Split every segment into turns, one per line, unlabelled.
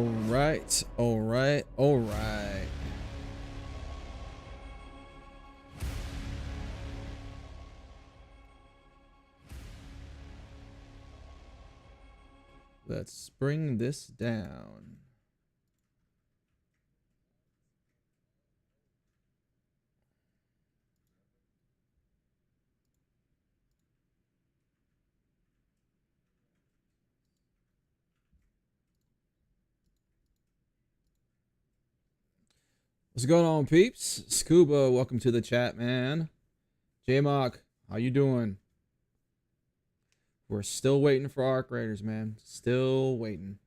All right, all right, all right. Let's bring this down. What's going on, peeps? Scuba, welcome to the chat, man. J-Mock, how you doing? We're still waiting for Arc Raiders, man. Still waiting.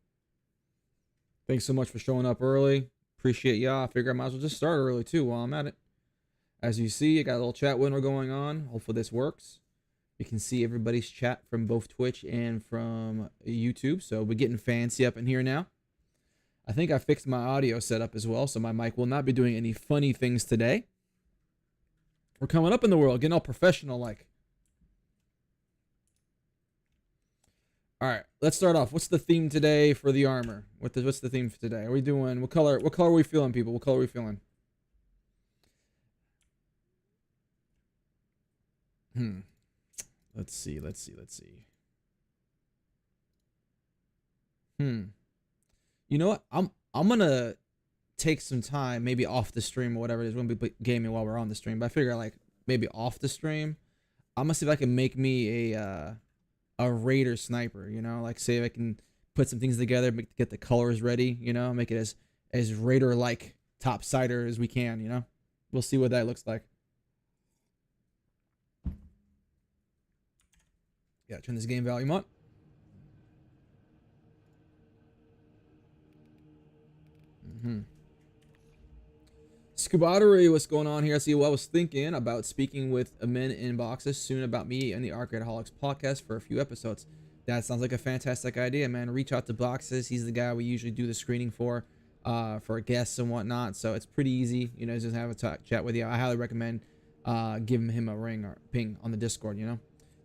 Thanks so much for showing up early. Appreciate y'all. I figure I might as well just start early, too, while I'm at it. As you see, I got a little chat window going on. Hopefully this works. You can see everybody's chat from both Twitch and from YouTube. So we're getting fancy up in here now. I think I fixed my audio setup as well, so my mic will not be doing any funny things today. We're coming up in the world, getting all professional like. All right, let's start off. What's the theme today for the armor? What's the theme for today? Are we doing what color? What color are we feeling, people? What color are we feeling? Let's see. You know what? I'm gonna take some time, maybe off the stream or whatever it is. We're gonna be gaming while we're on the stream, but I figure like maybe off the stream, I'm gonna see if I can make me a Raider sniper. You know, like say if I can put some things together, get the colors ready. You know, make it as Raider like top sider as we can. You know, we'll see what that looks like. Yeah, turn this game volume on. Scubatery, what's going on here? I see. Well, I was thinking about speaking with men in boxes soon about me and the Arc Raidaholics podcast for a few episodes. That sounds like a fantastic idea, man. Reach out to Boxes. He's the guy we usually do the screening for guests and whatnot. So it's pretty easy, you know, just have a chat with you. I highly recommend giving him a ring or ping on the Discord, you know.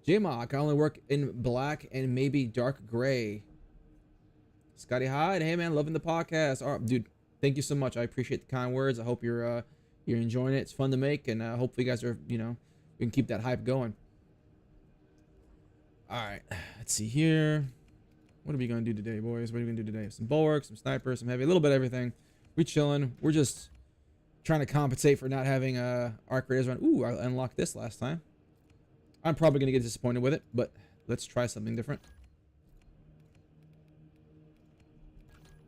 J-Mock, I only work in black and maybe dark gray. Scotty Hyde, hey man, loving the podcast. All right, dude. Thank you so much. I appreciate the kind words. I hope you're enjoying it. It's fun to make, and hopefully you guys are, you know, we can keep that hype going. All right, let's see here. What are we gonna do today, boys? What are we gonna do today? Some bulwark, some snipers, some heavy, a little bit of everything. We chilling. We're just trying to compensate for not having Arc Raiders run. Ooh, I unlocked this last time. I'm probably gonna get disappointed with it, but let's try something different.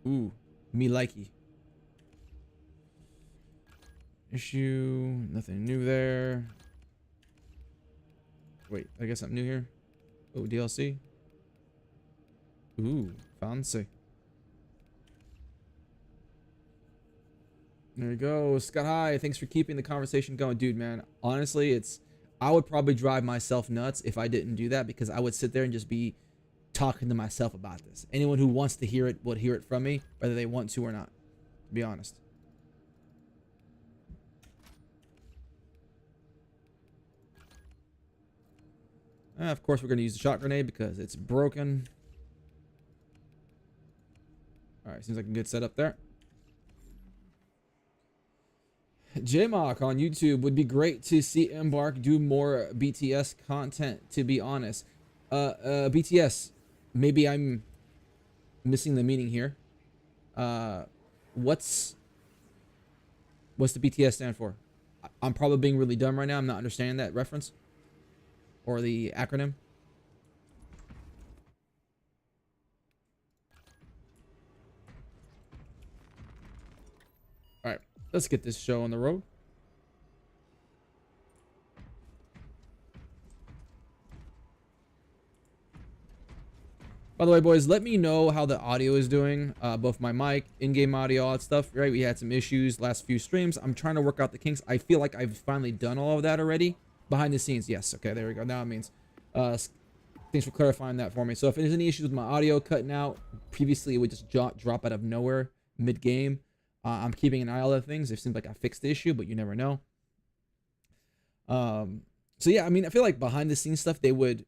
Ooh, me likey. Issue, nothing new there. Wait, I guess something new here. Oh, DLC. Ooh, fancy. There you go. Scott High, thanks for keeping the conversation going. Dude, man, honestly, I would probably drive myself nuts if I didn't do that, because I would sit there and just be talking to myself about this. Anyone who wants to hear it would hear it from me, whether they want to or not, to be honest. Of course, we're going to use the shot grenade because it's broken. All right, seems like a good setup there. J-Mock on YouTube, would be great to see Embark do more BTS content, to be honest. BTS, maybe I'm missing the meaning here. What's the BTS stand for? I'm probably being really dumb right now. I'm not understanding that reference. Or the acronym. All right, let's get this show on the road. By the way, boys, let me know how the audio is doing. Both my mic, in-game audio, all that stuff, right? We had some issues last few streams. I'm trying to work out the kinks. I feel like I've finally done all of that already. Behind the scenes, yes. Okay, there we go. Now it means. Thanks for clarifying that for me. So if there's any issues with my audio cutting out, previously it would just drop out of nowhere mid-game. I'm keeping an eye on other things. It seems like I fixed the issue, but you never know. So yeah, I mean, I feel like behind the scenes stuff, they would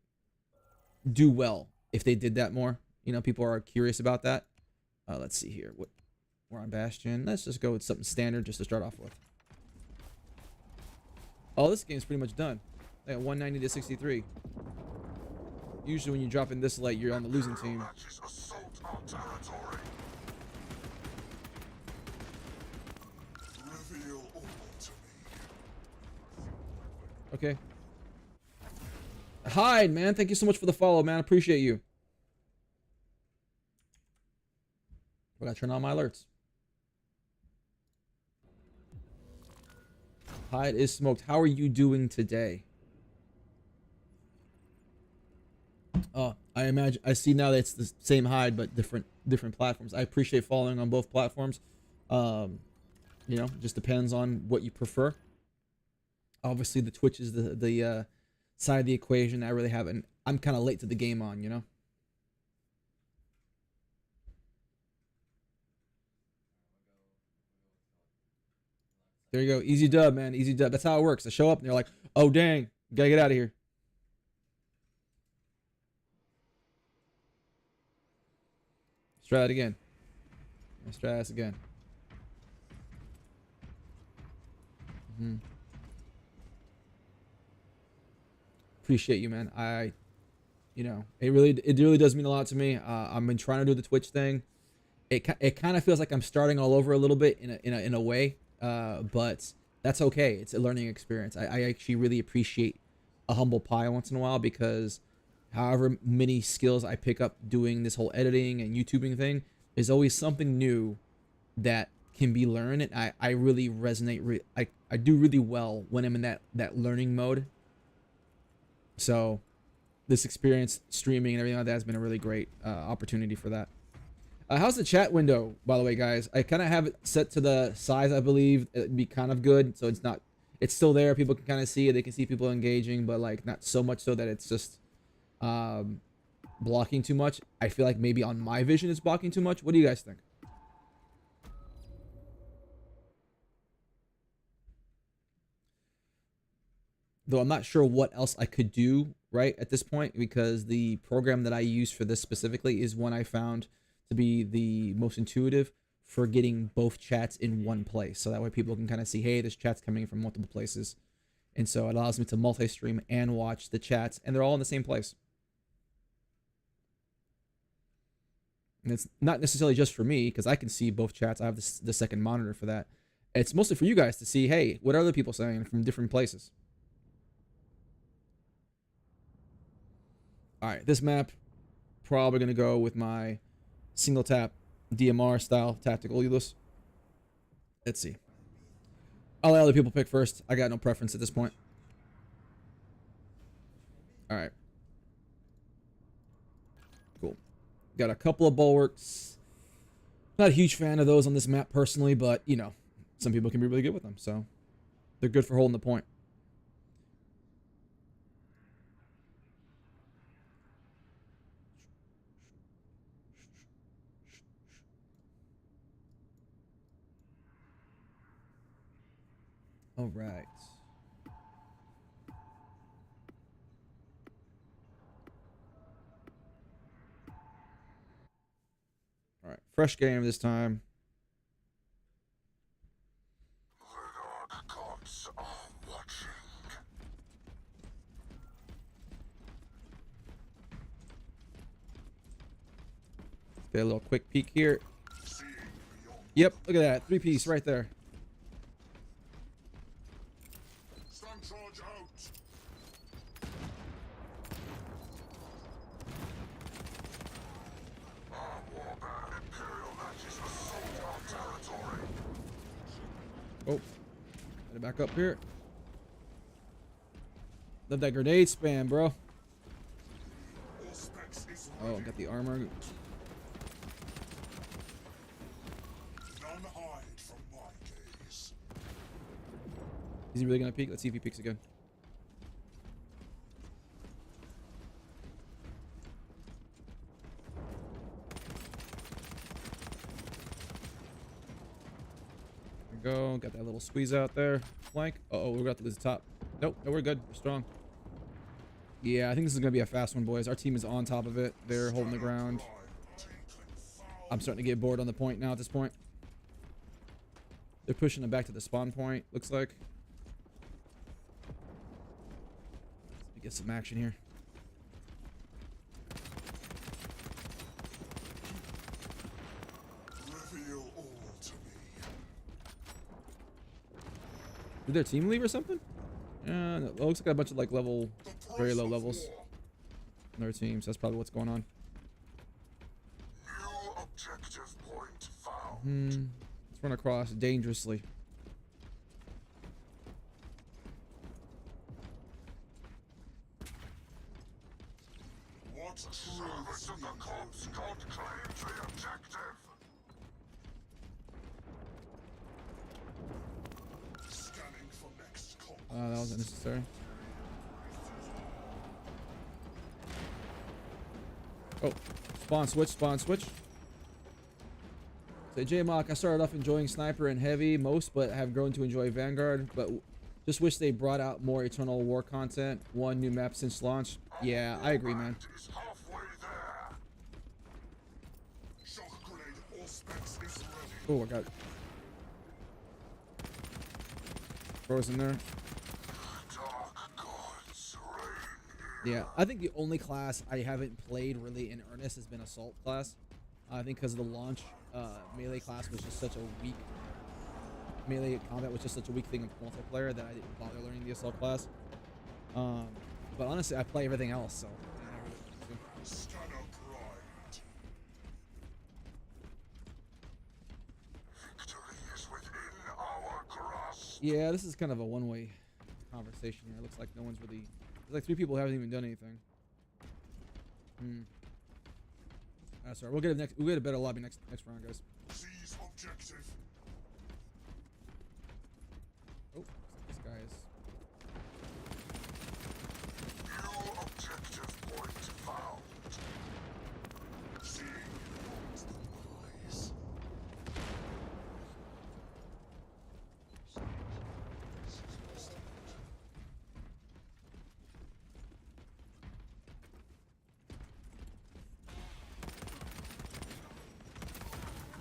do well if they did that more. You know, people are curious about that. Let's see here. We're on Bastion. Let's just go with something standard just to start off with. Oh, this game's pretty much done. I got 190 to 63. Usually when you drop in this late, you're on the losing team. Okay. Hide, man. Thank you so much for the follow, man. Appreciate you. I gotta turn on my alerts. Hide is smoked. How are you doing today? I see now that it's the same Hide, but different platforms. I appreciate following on both platforms. You know, just depends on what you prefer. Obviously, the Twitch is the side of the equation I really haven't. I'm kind of late to the game on, you know. There you go, easy dub, man, easy dub. That's how it works. They show up and they're like, "Oh dang, gotta get out of here." Let's try it again. Let's try this again. Appreciate you, man. You know, it really does mean a lot to me. I've been trying to do the Twitch thing. It kind of feels like I'm starting all over a little bit in a way, but that's okay. It's a learning experience. I actually really appreciate a humble pie once in a while, because however many skills I pick up doing this whole editing and YouTubing thing, is always something new that can be learned, and I really resonate. I do really well when I'm in that learning mode. So this experience streaming and everything like that has been a really great opportunity for that. How's the chat window, by the way, guys? I kind of have it set to the size I believe it'd be kind of good, so it's still there. People can kind of see it. They can see people engaging, but like not so much so that it's just blocking too much. I feel like maybe on my vision it's blocking too much. What do you guys think? Though I'm not sure what else I could do right at this point, because the program that I use for this specifically is one I found to be the most intuitive for getting both chats in one place. So that way people can kind of see, hey, this chat's coming from multiple places. And so it allows me to multi-stream and watch the chats, and they're all in the same place. And it's not necessarily just for me, because I can see both chats. I have the second monitor for that. It's mostly for you guys to see, hey, what are other people saying from different places? All right, this map, probably going to go with my single tap DMR style tactical Ulus. Let's see. I'll let other people pick first. I got no preference at this point. All right. Cool. Got a couple of bulwarks. Not a huge fan of those on this map personally, but, you know, some people can be really good with them. So they're good for holding the point. All right. All right. Fresh game this time.
The dark gods are watching.
Get a little quick peek here. Yep, look at that. 3-piece right there. Oh, gotta back up here. Love that grenade spam, bro. Oh, got the armor. Is he really gonna peek? Let's see if he peeks again. There we go. Got that little squeeze out there. Flank. Uh-oh, we're about to lose the top. Nope, no, we're good. We're strong. Yeah, I think this is gonna be a fast one, boys. Our team is on top of it. They're holding the ground. I'm starting to get bored on the point now at this point. They're pushing them back to the spawn point, looks like. Let me get some action here.
Reveal all to me.
Did their team leave or something? No, it looks like a bunch of like very low levels. On their teams. That's probably what's going on.
New objective point found.
Let's run across dangerously.
What service of the corpse god claims the objective? Scanning for next call.
That was unnecessary. Oh, spawn switch. Say J-Mock, I started off enjoying Sniper and Heavy most, but have grown to enjoy Vanguard. But just wish they brought out more Eternal War content. One new map since launch. Yeah, I agree, man.
Is halfway there. Shock grenade all specs is ready.
Oh, I got frozen there.
Dark gods reign.
Yeah, I think the only class I haven't played really in earnest has been Assault class. I think because of the launch, melee class was just such a weak. Melee combat was just such a weak thing in multiplayer that I didn't bother learning the Assault class. But honestly, I play everything else, so.
Scanner pride. Victory is within our grasp.
Yeah, this is kind of a one-way conversation here. It looks like no one's really. There's like 3 people who haven't even done anything. That's alright. We'll get a better lobby next round, guys.
Seize objective.
Oh, this guy is.
New objective point found. Seeing towards the eyes.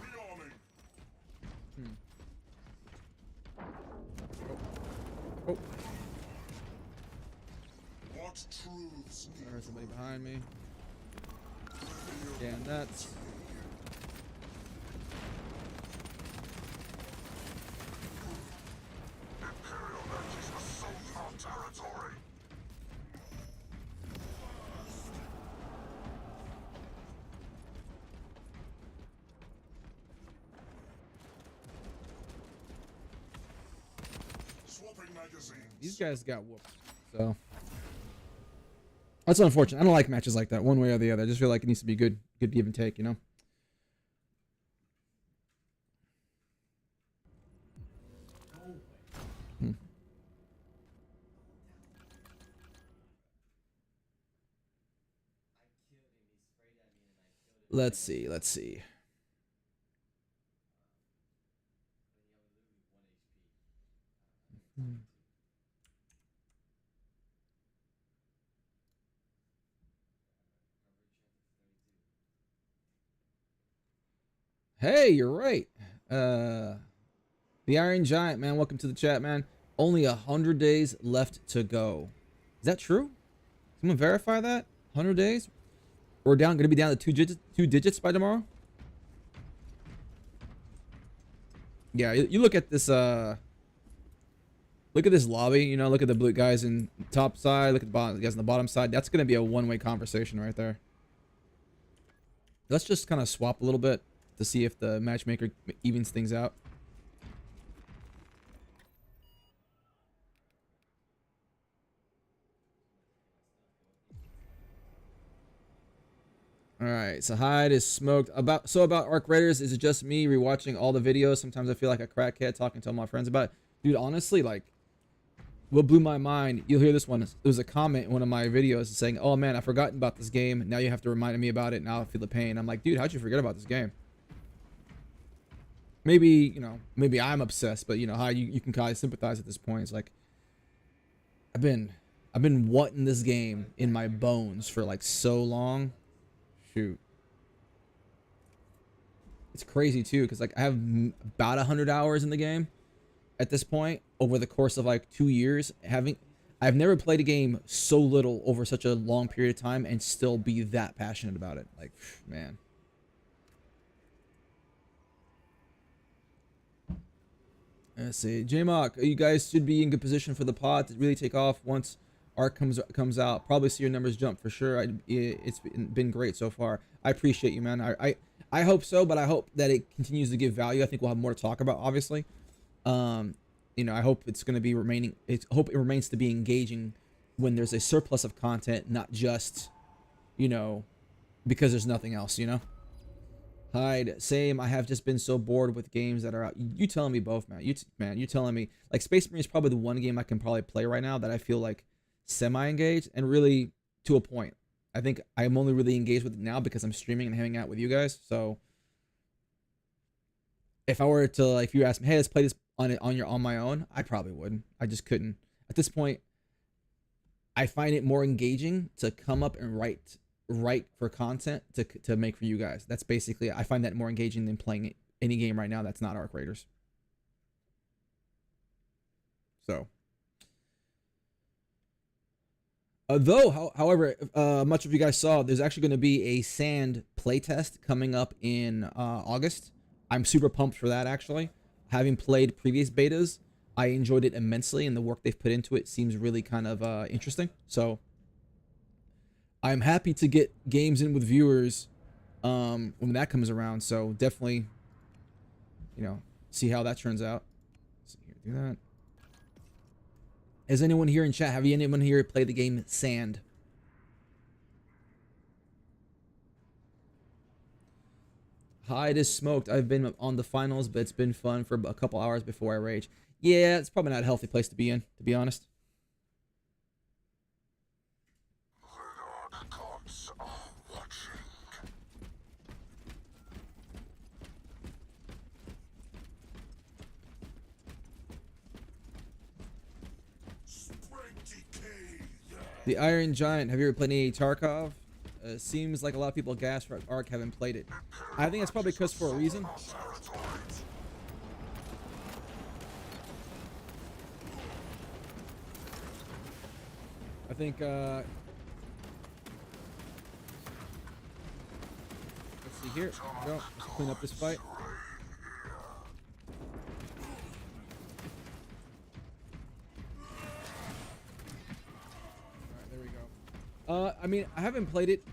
Rearming.
Oh,
What truths
I heard somebody behind me.
reveal?
Damn, that's.
Imperial merchants assault our territory. Swapping magazines.
These guys got whooped. So. That's unfortunate. I don't like matches like that, one way or the other. I just feel like it needs to be good give and take, you know? Let's see. Hey, you're right. The Iron Giant, man. Welcome to the chat, man. Only 100 days left to go. Is that true? Someone verify that? 100 days? We're gonna be down to two digits by tomorrow? Yeah, you look at this lobby, you know, look at the blue guys in top side, look at the bottom guys on the bottom side. That's gonna be a one-way conversation right there. Let's just kind of swap a little bit to see if the matchmaker evens things out. All right, so Hyde is smoked. About Arc Raiders, is it just me rewatching all the videos? Sometimes I feel like a crackhead talking to all my friends about it. Dude, honestly, like, what blew my mind, you'll hear this one. There was a comment in one of my videos saying, oh man, I've forgotten about this game. Now you have to remind me about it. Now I feel the pain. I'm like, dude, how'd you forget about this game? Maybe, you know, maybe I'm obsessed, but you know, how you can kind of sympathize at this point. It's like, I've been wanting this game in my bones for like so long. Shoot. it's crazy too, because like I have about 100 hours in the game at this point over the course of like 2 years. I've never played a game so little over such a long period of time and still be that passionate about it. Like, man. Let's see, JMock, you guys should be in good position for the pod to really take off once Arc comes out. Probably see your numbers jump for sure. It's been great so far. I appreciate you, man. I hope so, but I hope that it continues to give value. I think we'll have more to talk about, obviously. You know, I hope it's going to be remaining. I hope it remains to be engaging when there's a surplus of content, not just, you know, because there's nothing else, you know. Hide, same. I have just been so bored with games that are out. You telling me both, man. You telling me like Space Marine is probably the one game I can probably play right now that I feel like semi-engaged and really to a point. I think I'm only really engaged with it now because I'm streaming and hanging out with you guys. So if I were to like, if you asked me, hey, let's play this on my own, I probably wouldn't. I just couldn't. At this point, I find it more engaging to come up and write for content to make for you guys. That's basically, I find that more engaging than playing any game right now that's not Arc Raiders. So however, much of you guys saw, there's actually going to be a Sand playtest coming up in August. I'm super pumped for that, actually. Having played previous betas, I enjoyed it immensely, and the work they've put into it seems really kind of interesting. So I'm happy to get games in with viewers when that comes around. So definitely, you know, see how that turns out. Let's see here, do that. Has anyone here in chat, have you anyone here play the game Sand? Hide is smoked. I've been on the finals, but it's been fun for a couple hours before I rage. Yeah, it's probably not a healthy place to be in, to be honest. The Iron Giant. Have you ever played any Tarkov? Seems like a lot of people gas for Arc haven't played it. I think that's probably because for a reason. I think, let's see here. Go. Let's clean up this fight. I mean, I haven't played it,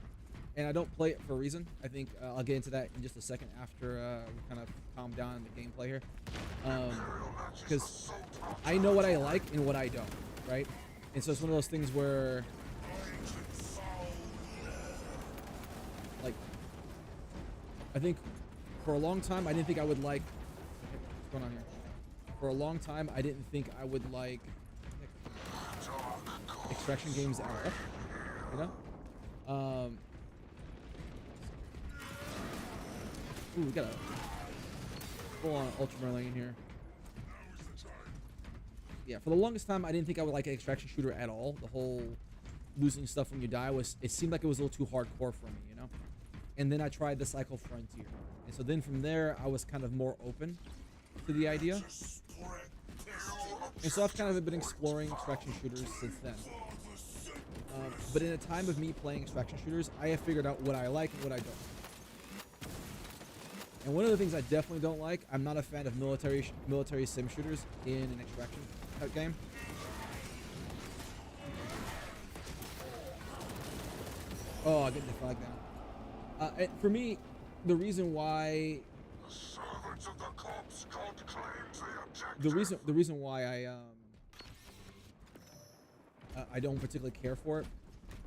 and I don't play it for a reason. I think I'll get into that in just a second after we kind of calm down in the gameplay here. Because I know what I like and what I don't, right? And so it's one of those things where, like, I think for a long time I didn't think I would like. What's going on here? For a long time I didn't think I would like extraction games at all. You know? Ooh, we got a full-on Ultramarine here. Yeah, for the longest time, I didn't think I would like an extraction shooter at all. The whole losing stuff when you die it seemed like it was a little too hardcore for me, you know? And then I tried the Cycle Frontier. And so then from there, I was kind of more open to the idea. And so I've kind of been exploring extraction shooters since then. But in a time of me playing extraction shooters, I have figured out what I like and what I don't. And one of the things I definitely don't like, I'm not a fan of military sim shooters in an extraction type game. Oh, I get the flag down. And for me, the reason why the reason why I don't particularly care for it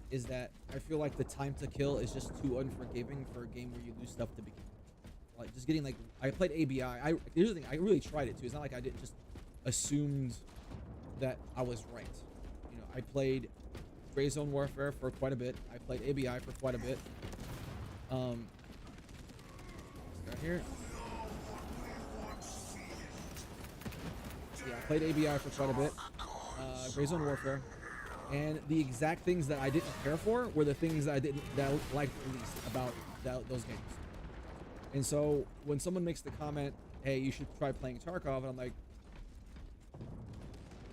is that I feel like the time to kill is just too unforgiving for a game where you lose stuff to begin with. Like just getting like, I played ABI. Here's the thing, I really tried it too. It's not like I didn't just assumed that I was right. You know, I played Gray Zone Warfare for quite a bit. I played ABI for quite a bit. This guy here. Yeah, I played ABI for quite a bit. Gray Zone Warfare. And the exact things that I didn't care for were the things that I liked least about those games. And so when someone makes the comment, hey, you should try playing Tarkov, and I'm like,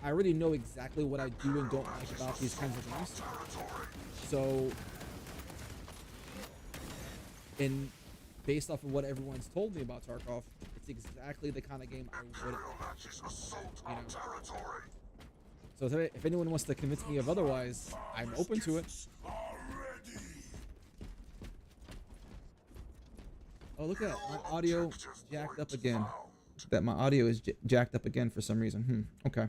I already know exactly what I do and don't like about these kinds of games. So, and based off of what everyone's told me about Tarkov, it's exactly the kind of game I wouldn't like, you know. So if anyone wants to convince me of otherwise, I'm open to it. Oh, look at that. My audio jacked up again. That my audio is jacked up again for some reason. Okay.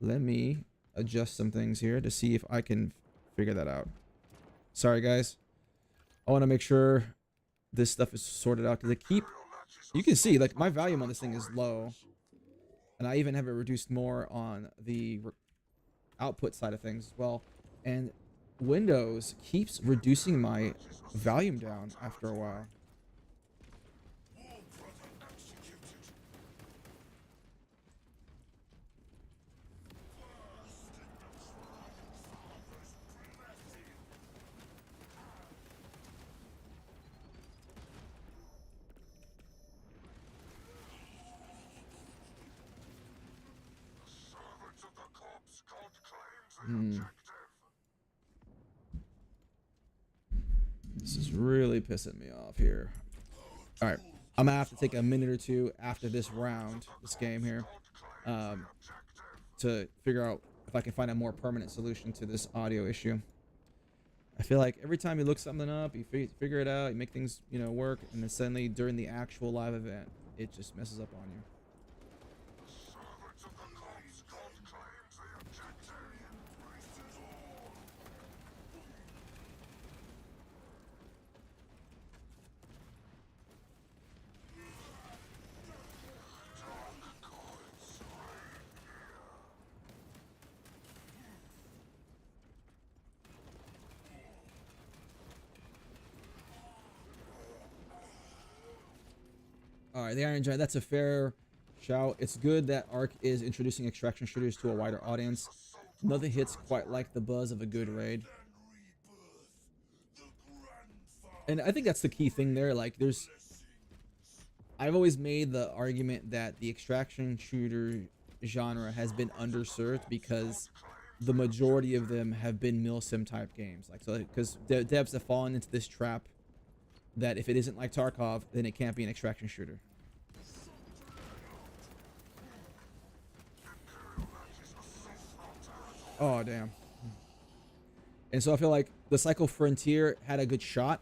Let me adjust some things here to see if I can figure that out. Sorry, guys. I want to make sure this stuff is sorted out because you can see like my volume on this thing is low. And I even have it reduced more on the output side of things as well. And Windows keeps reducing my volume down after a while. This is really pissing me off here. All right, I'm gonna have to take a minute or two after this round, this game here, to figure out if I can find a more permanent solution to this audio issue. I feel like every time you look something up, you figure it out, you make things, you know, work, and then suddenly during the actual live event, it just messes up on you. All right, the Iron Giant, that's a fair shout. It's good that Arc is introducing extraction shooters to a wider audience. Nothing hits quite like the buzz of a good raid. And I think that's the key thing there. Like, I've always made the argument that the extraction shooter genre has been underserved because the majority of them have been milsim type games. Like, so because devs have fallen into this trap that if it isn't like Tarkov, then it can't be an extraction shooter. Oh, damn. And so I feel like the Cycle Frontier had a good shot.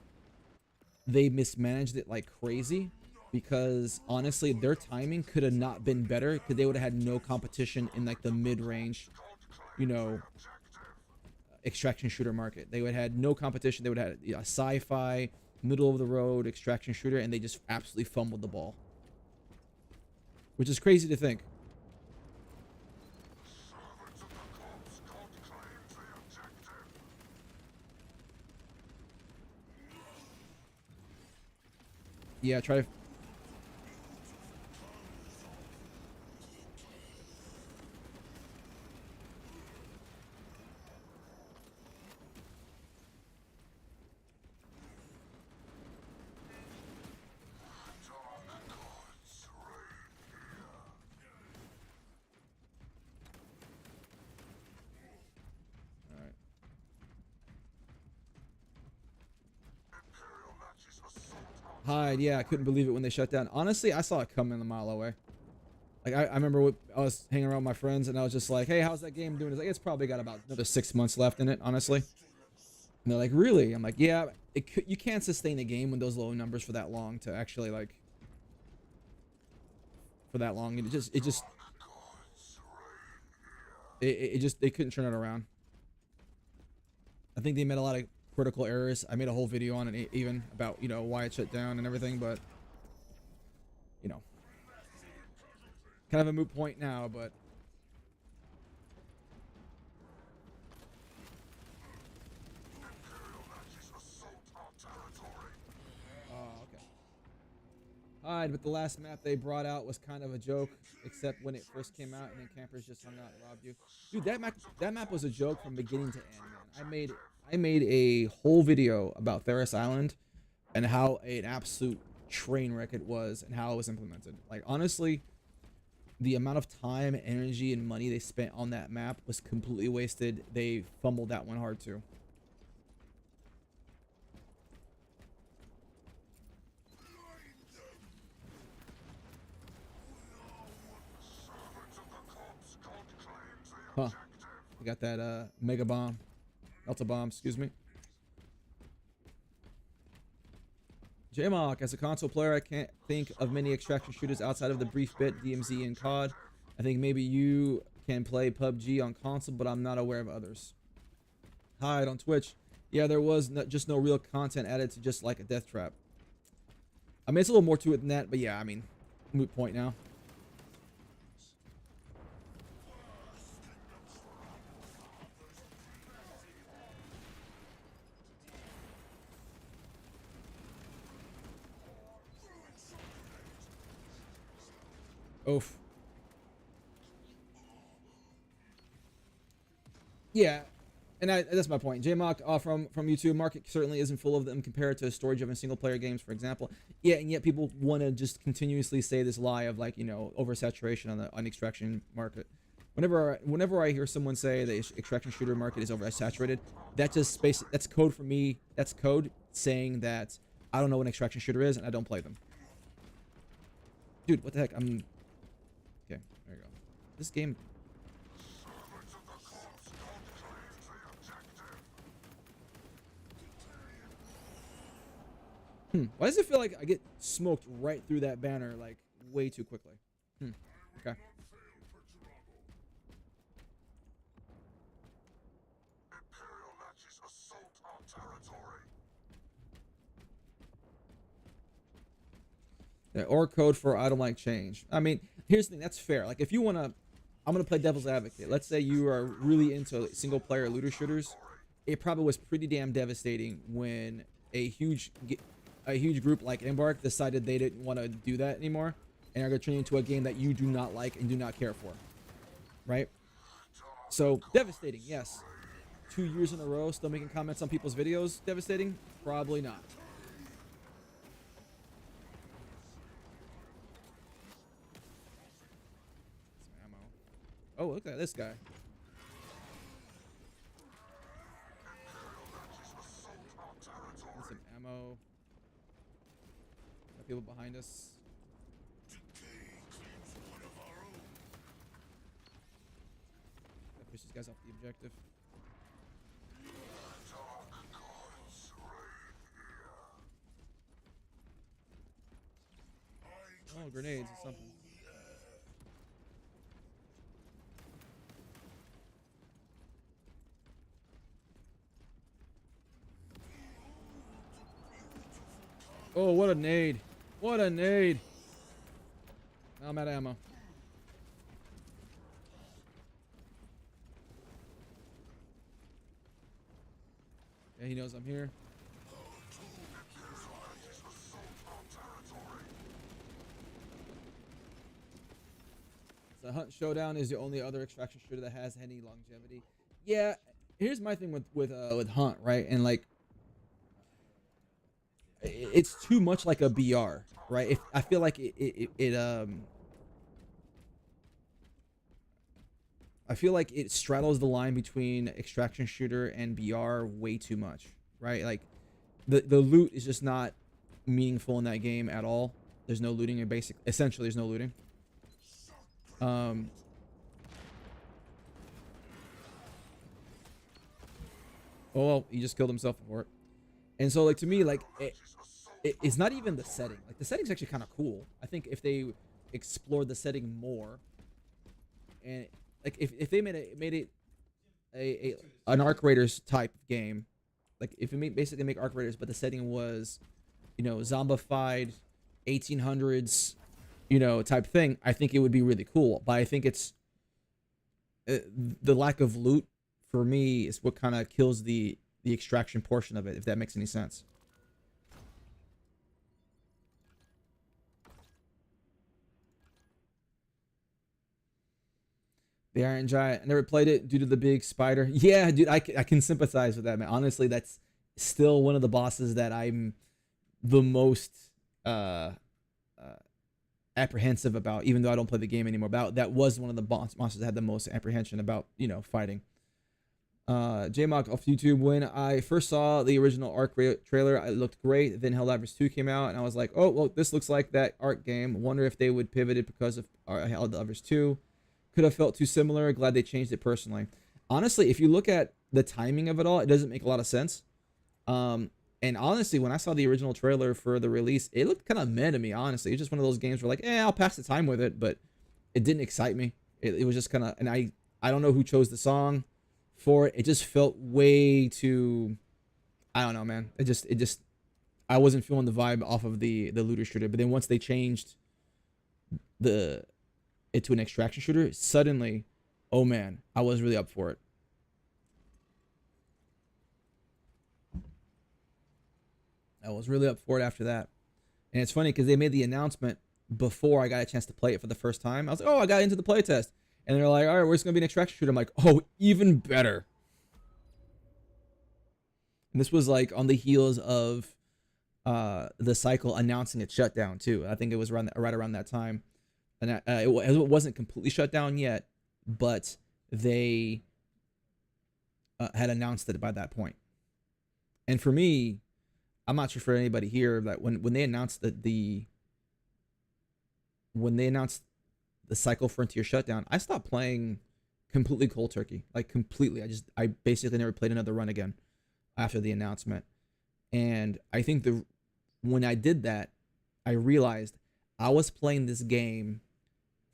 They mismanaged it like crazy because honestly, their timing could have not been better because they would have had no competition in like the mid-range, you know, extraction shooter market. They would have had no competition. They would have had a sci-fi, middle of the road extraction shooter, and they just absolutely fumbled the ball, which is crazy to think. Yeah, try to. Hide, yeah, I couldn't believe it when they shut down. Honestly, I saw it coming a mile away. Like, I remember I was hanging around with my friends, and I was just like, hey, how's that game doing? It's like, it's probably got about another 6 months left in it, honestly. And they're like, really? I'm like, yeah, you can't sustain a game with those low numbers for that long to actually, like, for that long. And they couldn't turn it around. I think they made a lot of critical errors. I made a whole video on it even about, you know, why it shut down and everything, but you know, kind of a moot point now, but oh, okay. Alright, but the last map they brought out was kind of a joke, except when it first came out and then campers just hung out and robbed you. Dude, that map was a joke from beginning to end, man. I made a whole video about Theros Island and how an absolute train wreck it was and how it was implemented. Like honestly, the amount of time, energy, and money they spent on that map was completely wasted. They fumbled that one hard too. Huh. We got that mega bomb. Delta bomb, excuse me. JMOC, as a console player, I can't think of many extraction shooters outside of the brief bit DMZ and COD. I think maybe you can play PUBG on console, but I'm not aware of others. Hide on Twitch. Yeah, there was just no real content added to just like a death trap. I mean, it's a little more to it than that, but yeah, I mean, moot point now. Oof. Yeah, and that's my point. JMock from YouTube, market certainly isn't full of them compared to story-driven single-player games, for example. Yeah, and yet people want to just continuously say this lie of like, you know, oversaturation on the extraction market. Whenever I hear someone say the extraction shooter market is oversaturated, that just that's code for me. That's code saying that I don't know what an extraction shooter is and I don't play them. Dude, what the heck? Okay, there you go. This game. Why does it feel like I get smoked right through that banner like way too quickly? Okay. Yeah, or code for I don't like change. I mean, here's the thing. That's fair. Like if you want to, I'm going to play devil's advocate. Let's say you are really into single player looter shooters. It probably was pretty damn devastating when a huge group like Embark decided they didn't want to do that anymore and are going to turn into a game that you do not like and do not care for. Right? So devastating, yes. 2 years in a row still making comments on people's videos, devastating? Probably not. Oh, look at this guy. Get some ammo. Got people behind us. Gotta push these guys off the objective. Oh, grenades or something. Oh, what a nade. What a nade. Now I'm out of ammo. Yeah, he knows I'm here. The Hunt Showdown is the only other extraction shooter that has any longevity. Yeah, here's my thing with Hunt, right? And like, it's too much like a BR, right? I feel like I feel like it straddles the line between extraction shooter and BR way too much, right? Like the loot is just not meaningful in that game at all. There's no looting, and essentially there's no looting. Oh well, he just killed himself for it. And so like to me, like it's not even the setting. Like the setting's actually kind of cool. I think if they explored the setting more, and like if they made it an Arc Raiders type game, like if it basically make Arc Raiders, but the setting was, you know, zombified 1800s, you know, type thing, I think it would be really cool. But I think it's the lack of loot for me is what kind of kills the extraction portion of it, if that makes any sense. The Iron Giant. I never played it due to the big spider. Yeah, dude, I can sympathize with that, man. Honestly, that's still one of the bosses that I'm the most uh, uh, apprehensive about, even though I don't play the game anymore. About that was one of the monsters I had the most apprehension about, fighting. JMock off YouTube. When I first saw the original Arc trailer, it looked great. Then Helldivers 2 came out, and I was like, oh, well, this looks like that Arc game. Wonder if they would pivot it because of Helldivers 2. Could have felt too similar. Glad they changed it personally. Honestly, if you look at the timing of it all, it doesn't make a lot of sense. And honestly, when I saw the original trailer for the release, it looked kind of meh to me, honestly. It's just one of those games where like, I'll pass the time with it, but it didn't excite me. It was just kind of, and I don't know who chose the song for it. It just felt way too, I don't know, man. It just, I wasn't feeling the vibe off of the looter shooter. But then once they changed it to an extraction shooter, suddenly, oh man, I was really up for it. I was really up for it after that. And it's funny because they made the announcement before I got a chance to play it for the first time. I was like, oh, I got into the playtest. And they're like, all right, where's going to be an extraction shooter? I'm like, oh, even better. And this was like on the heels of the cycle announcing its shutdown too. I think it was right around that time. And it wasn't completely shut down yet, but they had announced it by that point. And for me, I'm not sure for anybody here that when they announced the Cycle Frontier shutdown, I stopped playing completely cold turkey, like completely. I basically never played another run again after the announcement. And I think when I did that, I realized I was playing this game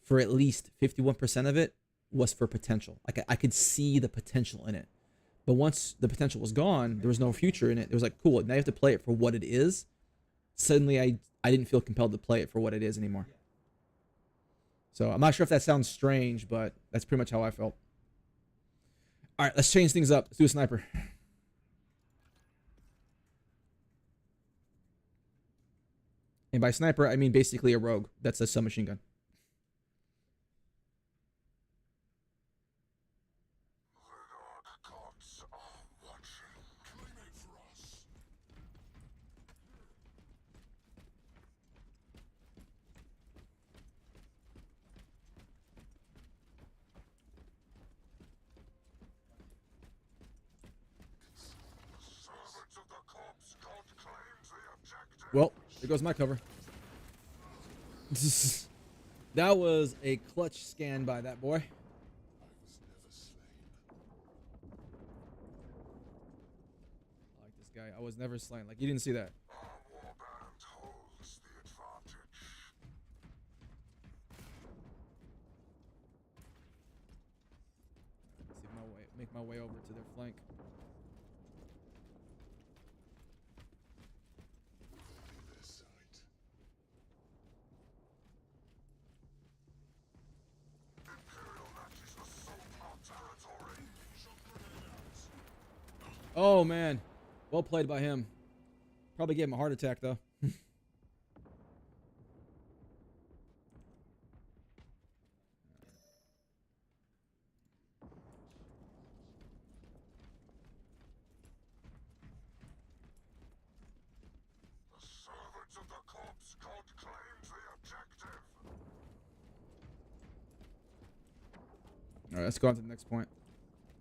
for at least 51% of it was for potential. Like I could see the potential in it. But once the potential was gone, there was no future in it. It was like, cool, now you have to play it for what it is. Suddenly, I didn't feel compelled to play it for what it is anymore. So I'm not sure if that sounds strange, but that's pretty much how I felt. All right, let's change things up. Let's do a sniper. And by sniper, I mean basically a rogue. That's a submachine gun. Well, there goes my cover. That was a clutch scan by that boy. I like this guy. I was never slain. Like, you didn't see that. Make my way over to their flank. Oh man, well played by him. Probably gave him a heart attack though. All right, let's go on to the next point.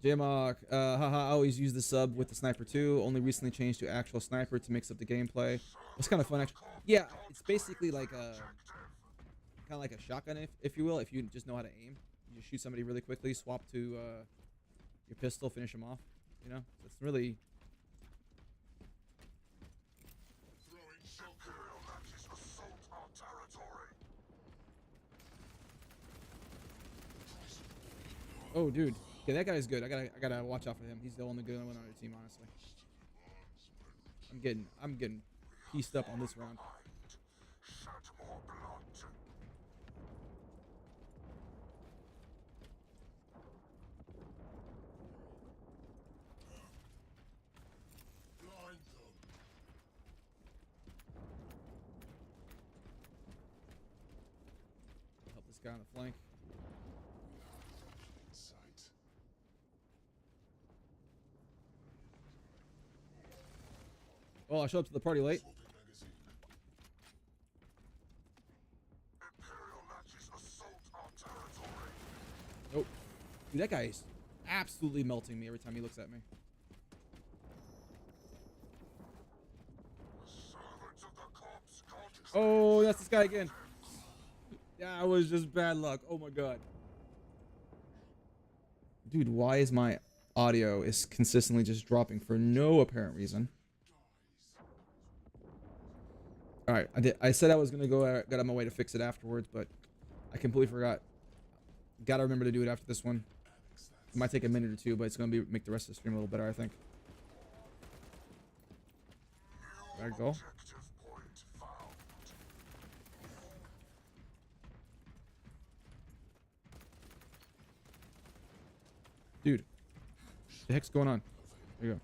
JMock, haha, I always use the sub with the sniper too. Only recently changed to actual sniper to mix up the gameplay. It's kind of fun, actually. Yeah, it's basically like a kind of like a shotgun, if you will. If you just know how to aim, you just shoot somebody really quickly, swap to your pistol, finish them off. You know, it's really. Oh, dude. Okay, that guy's good. I gotta watch out for him. He's the only good one on our team, honestly. I'm getting pieced up on this round. Help this guy on the flank. Oh, I showed up to the party late. Oh, dude, that guy is absolutely melting me every time he looks at me. Oh, that's this guy again. That was just bad luck. Oh my god. Dude, why is my audio is consistently just dropping for no apparent reason? All right, I said I was gonna got on my way to fix it afterwards, but I completely forgot. Gotta remember to do it after this one. It might take a minute or two, but it's gonna make the rest of the stream a little better, I think. There we go. Dude, what the heck's going on? There you go.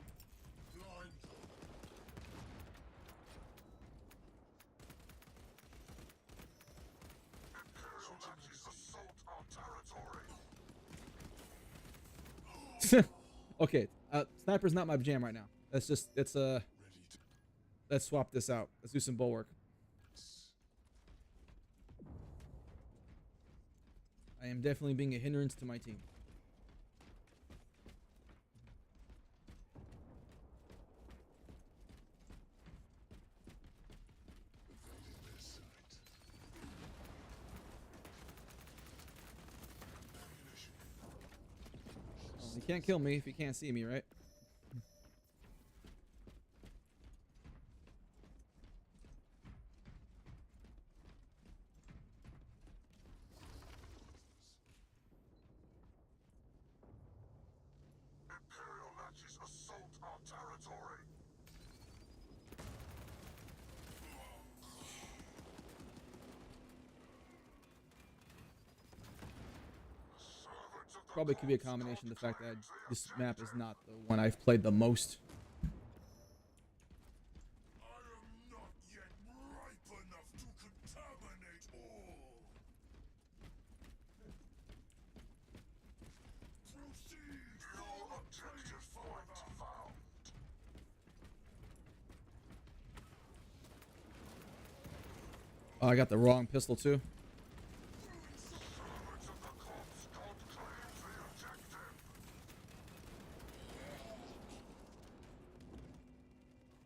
Okay, sniper's not my jam right now. Let's swap this out. Let's do some bulwark. I am definitely being a hindrance to my team. Well, you can't kill me if you can't see me, right? Probably could be a combination of the fact that this map is not the one I've played the most. Oh, I got the wrong pistol too.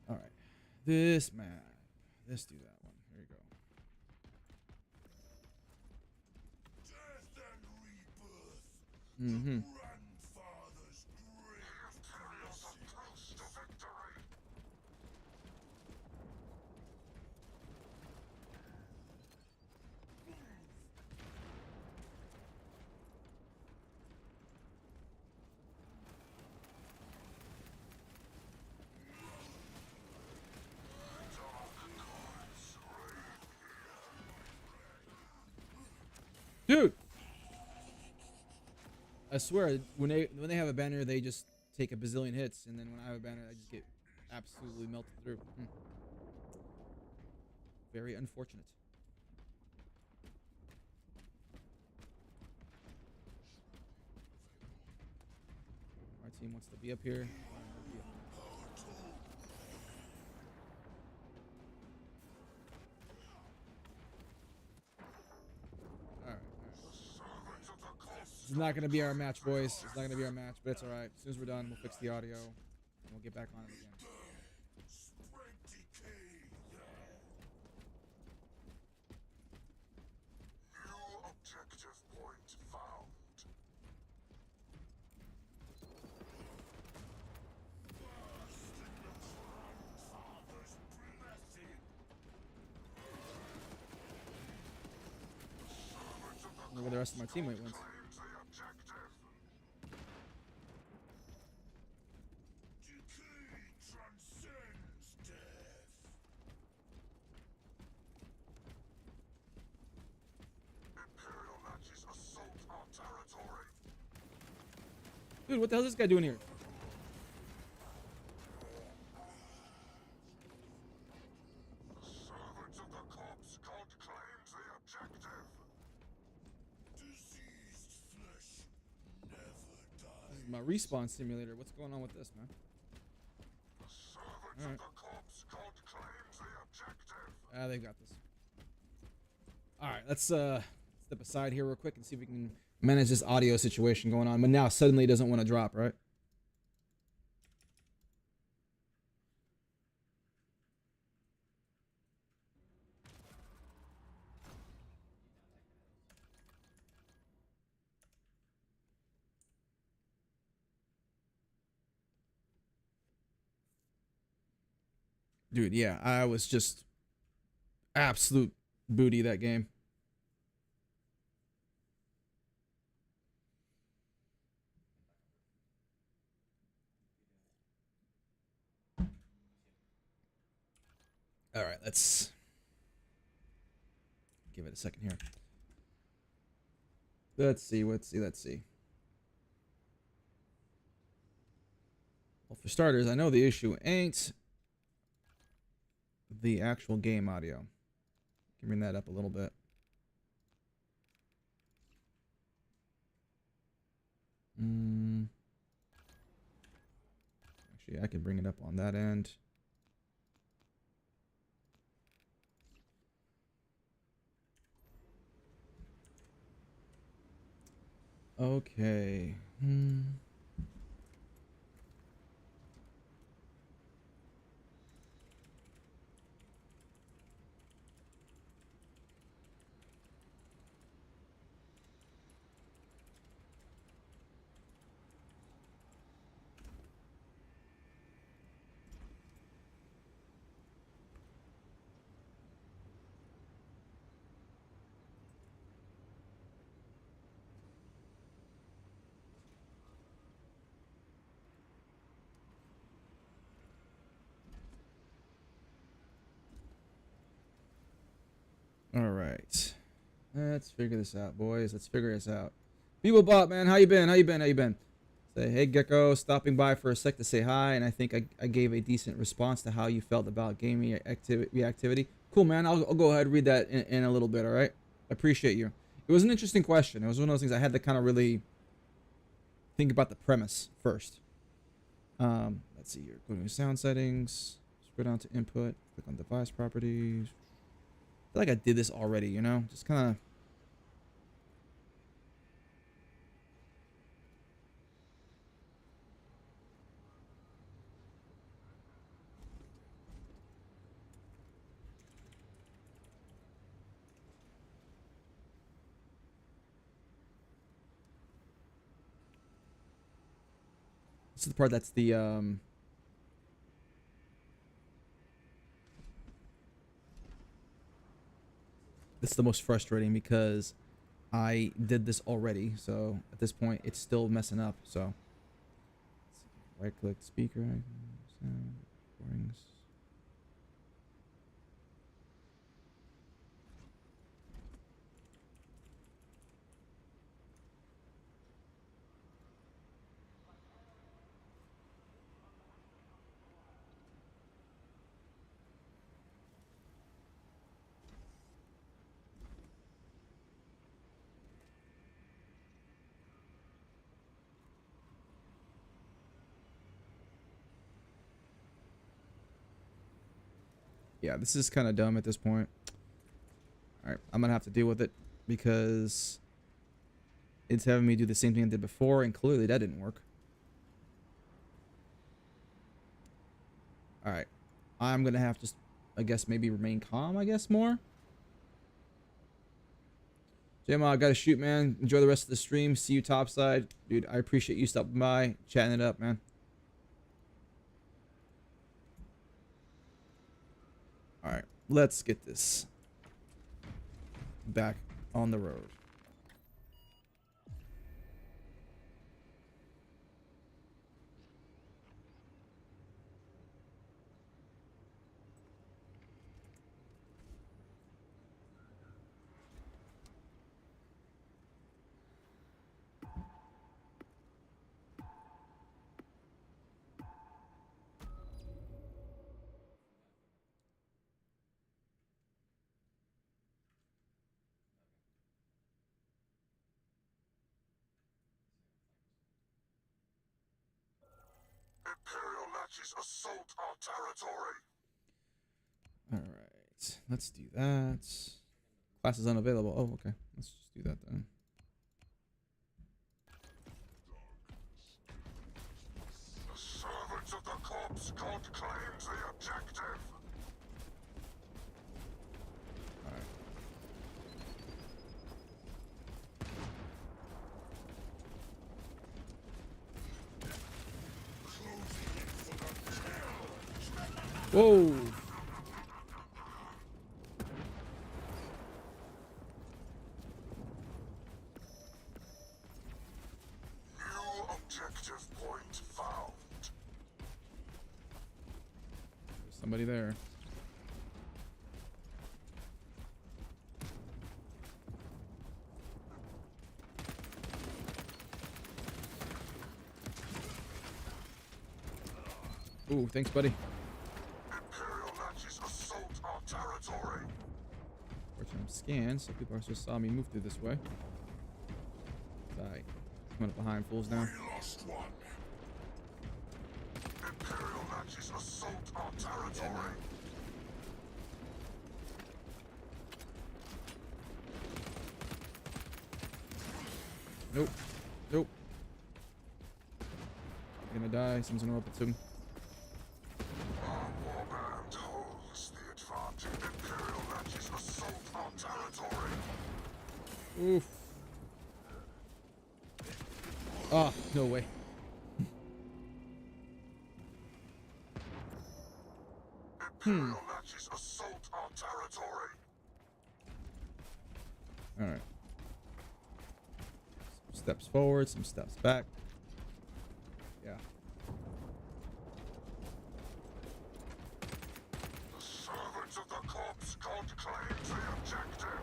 All right, this map. Let's do that one. Here you go. Mm-hmm. Dude, I swear when they have a banner, they just take a bazillion hits, and then when I have a banner, I just get absolutely melted through. Very unfortunate. Our team wants to be up here. This is not going to be our match, boys. It's not going to be our match, but it's alright. As soon as we're done, we'll fix the audio, and we'll get back on it again. Look at the rest of my teammate wins. Dude, what the hell is this guy doing here? This is my respawn simulator. What's going on with this, man? All right. They got this. All right, let's step aside here real quick and see if we can Manage this audio situation going on, but now suddenly it doesn't want to drop, right? Dude, yeah, I was just absolute booty that game. All right, let's give it a second here. Let's see. Well, for starters, I know the issue ain't the actual game audio. Can bring that up a little bit. Actually, I can bring it up on that end. Okay. All right. Let's figure this out, boys. Let's figure this out. Beeblebot, man, how you been? How you been? Say, hey, Gecko, stopping by for a sec to say hi, and I think I gave a decent response to how you felt about gaming reactivity. Cool, man. I'll go ahead and read that in a little bit, all right? I appreciate you. It was an interesting question. It was one of those things I had to kind of really think about the premise first. Let's see here. Go to sound settings, scroll down to input, click on device properties. I feel like I did this already, you know? Just kind of... This is the part that's the, this is the most frustrating because I did this already, so at this point it's still messing up. So right click speaker sound recordings. Yeah, this is kind of dumb at this point. All right, I'm gonna have to deal with it because it's having me do the same thing I did before, and clearly that didn't work. All right, I'm gonna have to, I guess, maybe remain calm, I guess, more. Jama, I gotta shoot, man. Enjoy the rest of the stream. See you topside. Dude, I appreciate you stopping by, chatting it up, man. Alright, let's get this back on the road.
Imperial Natchez assault our territory.
Alright, let's do that. Class is unavailable. Oh, okay. Let's just do that then.
corpse god claims the objective.
Alright. Whoa!
New objective point found.
There's somebody there. Ooh, thanks, buddy.
Imperial Natchez assault our territory.
Fortunately, I'm scanned, so people just saw me move through this way. Sorry. Coming up behind fools now.
We lost one. Imperial Natchez assault our territory.
Nope. Nope. Gonna die. Someone's gonna rope it to him.
Our warband holds the advantage. Imperial Natchez assault our territory.
Oof. Ah, no way.
Imperial Natchez assault our territory.
Alright. Some steps forward, some steps back. Yeah.
The servants of the corpse god claims the objective.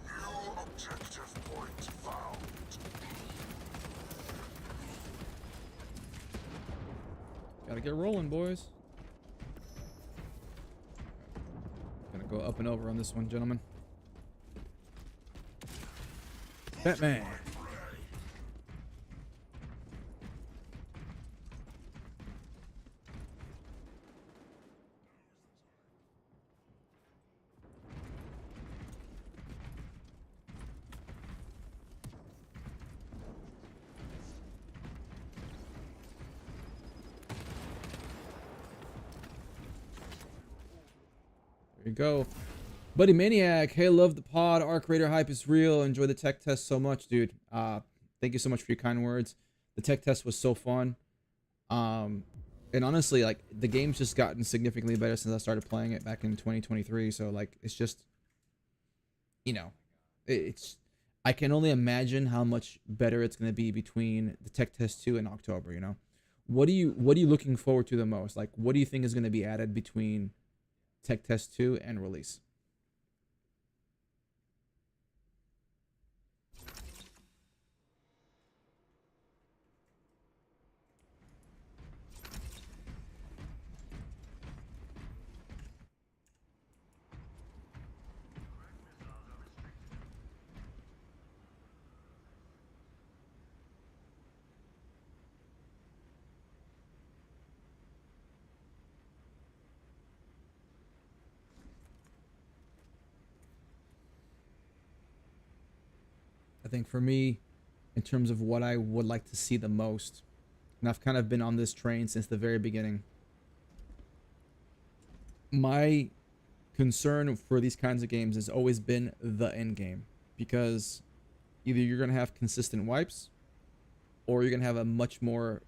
New objective point found.
Gotta get rolling, boys. Gonna go up and over on this one, gentlemen. Batman. There you go. Buddy Maniac, hey, love the pod. Arc Raider hype is real. Enjoy the tech test so much, dude. Thank you so much for your kind words. The tech test was so fun. And honestly, like, the game's just gotten significantly better since I started playing it back in 2023. So, like, it's just, you know, it's, I can only imagine how much better it's going to be between the tech test 2 and October, you know? What are you looking forward to the most? Like, what do you think is going to be added between tech test 2 and release? I think for me, in terms of what I would like to see the most, and I've kind of been on this train since the very beginning, my concern for these kinds of games has always been the end game, because either you're going to have consistent wipes or you're going to have a much more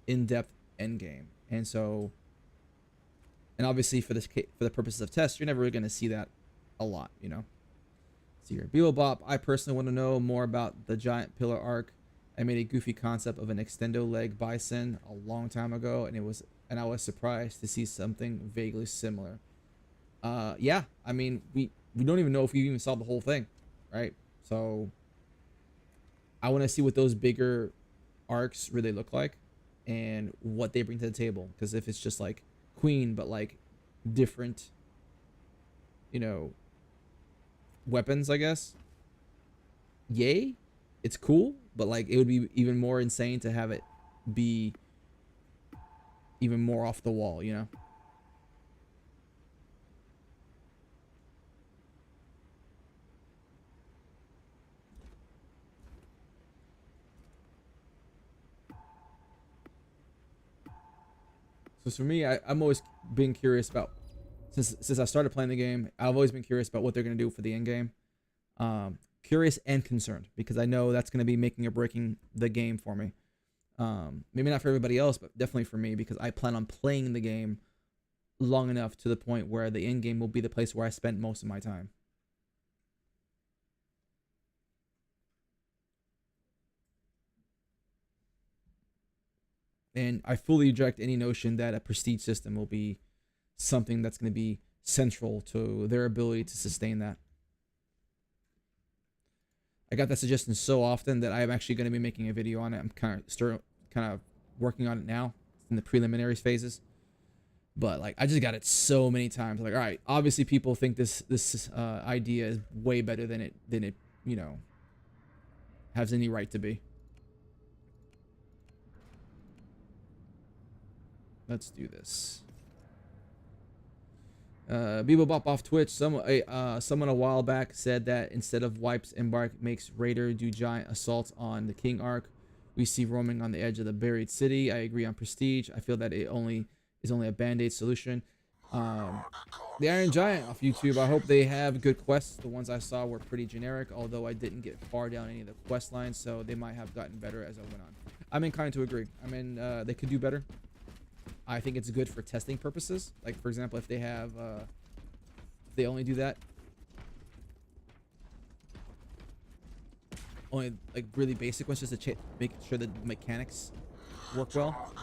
in-depth end game. And so, and obviously for the purposes of tests, you're never really going to see that a lot, you know. See here, Beelbop, I personally want to know more about the giant pillar arc. I made a goofy concept of an extendo leg bison a long time ago, and I was surprised to see something vaguely similar. Yeah, I mean, we don't even know if we even saw the whole thing, right? So I want to see what those bigger arcs really look like and what they bring to the table. Because if it's just like Queen, but like different, you know, weapons, I guess, yay, it's cool. But like, it would be even more insane to have it be even more off the wall, you know? So for me, I'm always been curious about, since I started playing the game, I've always been curious about what they're gonna do for the end game. Curious and concerned because I know that's gonna be making or breaking the game for me. Maybe not for everybody else, but definitely for me because I plan on playing the game long enough to the point where the end game will be the place where I spend most of my time. And I fully reject any notion that a prestige system will be something that's going to be central to their ability to sustain that. I got that suggestion so often that I'm actually going to be making a video on it. I'm kind of working on it now in the preliminaries phases. But like I just got it so many times. Like, all right, obviously people think this idea is way better than it you know has any right to be. Let's do this. Bebop off Twitch. Someone a while back said that instead of wipes, Embark makes Raider do giant assaults on the King Arc. We see roaming on the edge of the buried city. I agree on Prestige. I feel that it is only a band-aid solution. The Iron Giant off YouTube. I hope they have good quests. The ones I saw were pretty generic, although I didn't get far down any of the quest lines, so they might have gotten better as I went on. I'm inclined to agree. I mean, they could do better. I think it's good for testing purposes. Like, for example, if they have, if they only do that, only like really basic ones, just to make sure that the mechanics work well.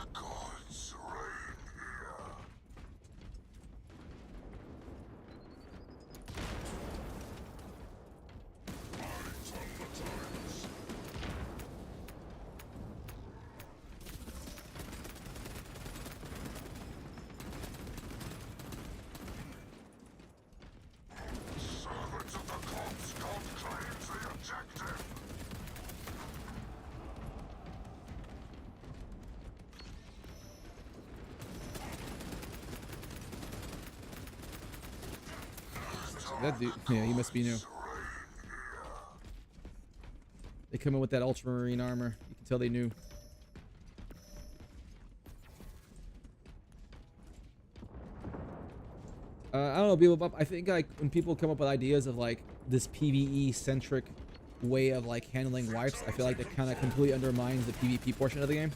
That dude, yeah, he must be new. They come in with that ultramarine armor. You can tell they knew. I don't know, people. I think like when people come up with ideas of like this PvE centric way of like handling wipes, I feel like that kind of completely undermines the PvP portion of the game.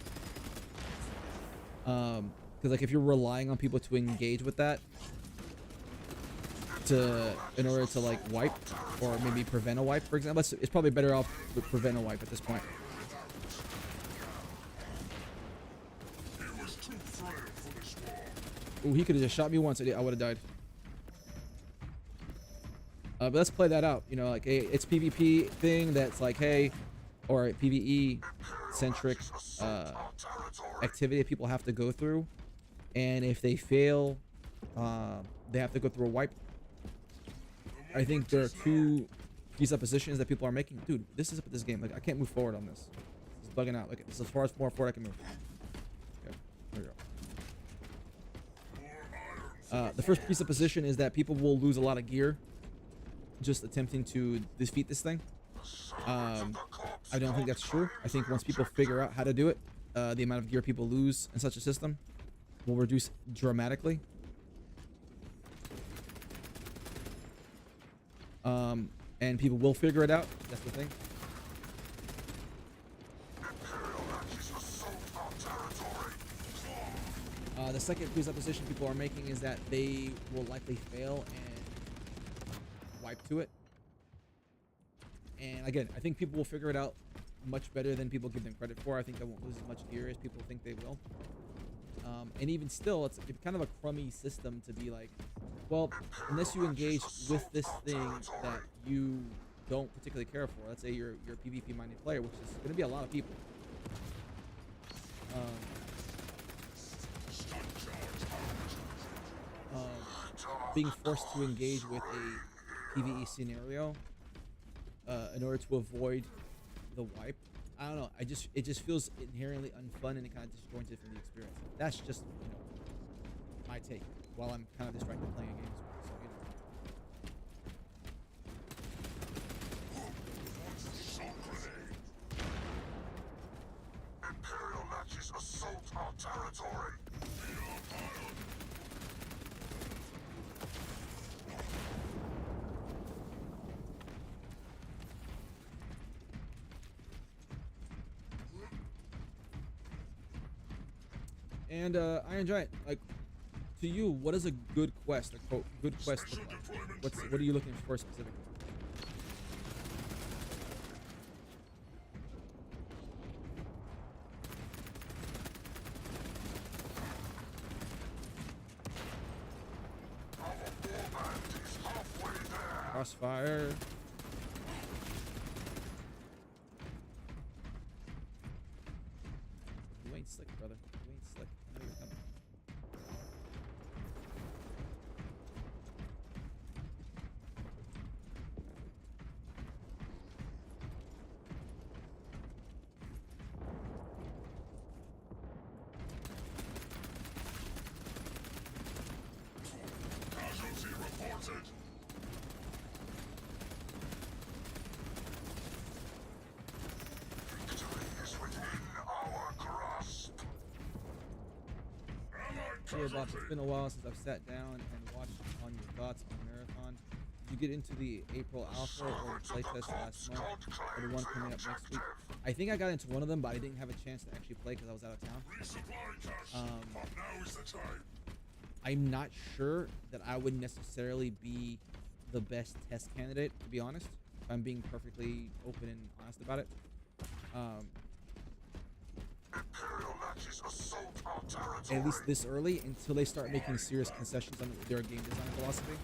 Because like if you're relying on people to engage with that, in order to like wipe or maybe prevent a wipe, for example, it's probably better off to prevent a wipe at this point. Ooh, he could have just shot me once. I would have died. But let's play that out. You know, like it's PvP thing that's like, hey, or a PvE centric activity that people have to go through, and if they fail, they have to go through a wipe. I think there are two presuppositions that people are making. Dude, this is this game. Like, I can't move forward on this. It's bugging out. Like, this is as far forward I can move. Okay, there we go. The first presupposition is that people will lose a lot of gear just attempting to defeat this thing. I don't think that's true. I think once people figure out how to do it, the amount of gear people lose in such a system will reduce dramatically. And people will figure it out. That's the thing. The second presupposition people are making is that they will likely fail and wipe to it. And again, I think people will figure it out much better than people give them credit for. I think they won't lose as much gear as people think they will. And even still, it's kind of a crummy system to be like, well, unless you engage with this thing that you don't particularly care for, let's say you're a PvP minded player, which is going to be a lot of people. Being forced to engage with a PvE scenario in order to avoid the wipe, I don't know. It just feels inherently unfun and kind of disjointed from the experience. That's just my take. While I'm kind of distracted playing a game as well. So
Imperial Natchez assault our territory.
And I enjoy it. Like, to you, what is a good quest? A quote, good quest look like? What are you looking for specifically?
Our warband is halfway there.
Crossfire. You ain't slick, brother. You ain't slick. I know you're coming.
Casualty reported. Victory is within our grasp.
Hey, Bob, it's been a while since I've sat down and watched on your thoughts on Marathon. Did you get into the April Alpha or the playtest last month, or the one coming up next week? I think I got into one of them, but I didn't have a chance to actually play because I was out of town.
Resupply cache. Now is the time.
I'm not sure that I would necessarily be the best test candidate, to be honest. If I'm being perfectly open and honest about it.
Imperial Natchez assault our territory.
At least this early, until they start making serious concessions on their game design philosophy.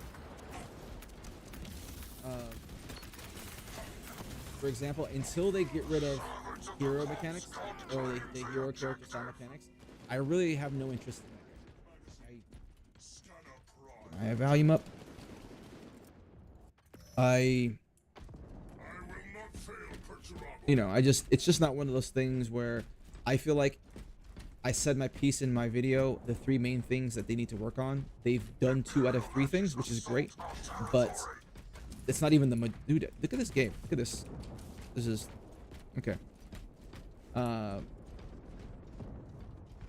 For example, until they get rid of hero mechanics or the hero character style mechanics, I really have no interest in that. I have volume up.
I will not fail, Perturabo.
You know, it's just not one of those things where I feel like I said my piece in my video, the 3 main things that they need to work on. They've done 2 out of 3 things, which is great, but it's not even the dude. Look at this game. Look at this. This is okay. But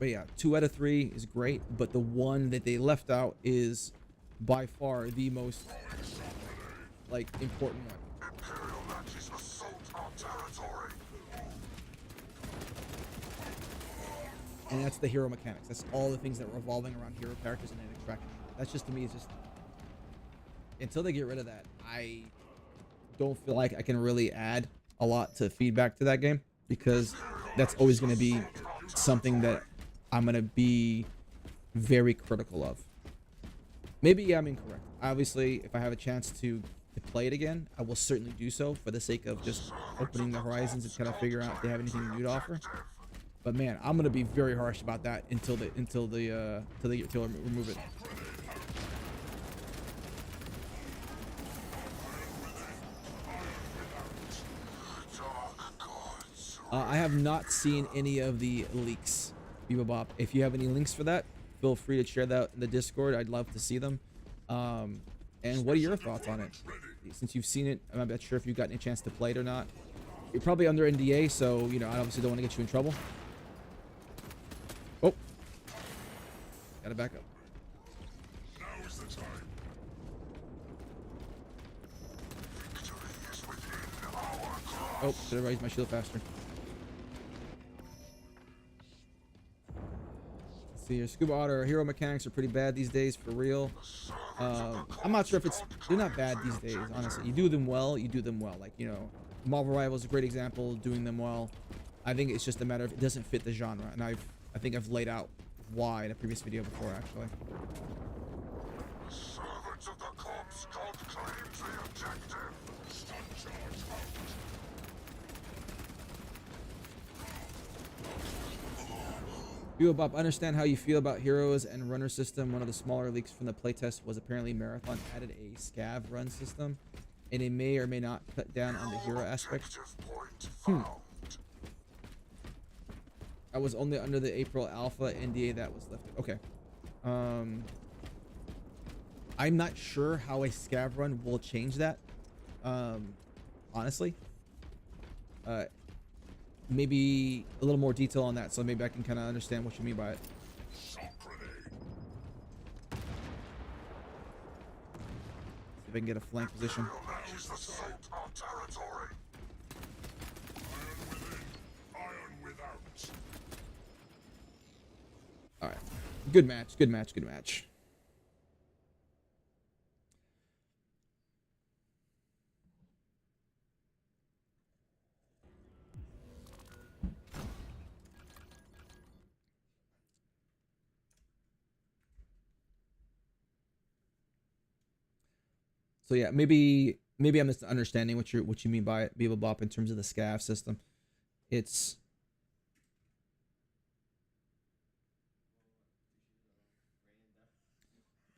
yeah, 2 out of 3 is great, but the one that they left out is by far the most like important one.
Imperial Natchez assault our territory.
And that's the hero mechanics. That's all the things that are revolving around hero characters and extraction. That's just, to me, it's just, until they get rid of that, I don't feel like I can really add a lot to feedback to that game, because that's always going to be something that I'm going to be very critical of. Maybe I'm incorrect. Obviously, if I have a chance to play it again, I will certainly do so for the sake of just opening the horizons and kind of figure out if they have anything new to offer. But man, I'm gonna be very harsh about that until they remove it. I have not seen any of the leaks, Bebop. If you have any links for that, feel free to share that in the Discord. I'd love to see them. And what are your thoughts on it? Since you've seen it, I'm not sure if you've gotten a chance to play it or not. You're probably under NDA, so you know I obviously don't want to get you in trouble. Oh, gotta back up.
Now is the time. Victory is within our grasp.
Oh, should have raised my shield faster. Let's see here. Scuba Otter hero mechanics are pretty bad these days, for real. I'm not sure if they're not bad these days, honestly. You do them well, you do them well. Like, you know, Marvel Rivals is a great example of doing them well. I think it's just a matter of it doesn't fit the genre, and I think I've laid out why in a previous video before, actually.
Servants of the corpse god claims the objective. Stun charge out.
Bob, I understand how you feel about heroes and runner system. One of the smaller leaks from the playtest was apparently Marathon added a scav run system, and it may or may not cut down on the hero aspect.
Objective point found.
I was only under the April Alpha NDA that was lifted. Okay. I'm not sure how a scav run will change that. Honestly. Maybe a little more detail on that, so maybe I can kind of understand what you mean by it. See if I can get a flank position. All right, good match, good match, good match. So yeah, maybe I'm just understanding what you mean by it, Beeble Bop, in terms of the scav system. It's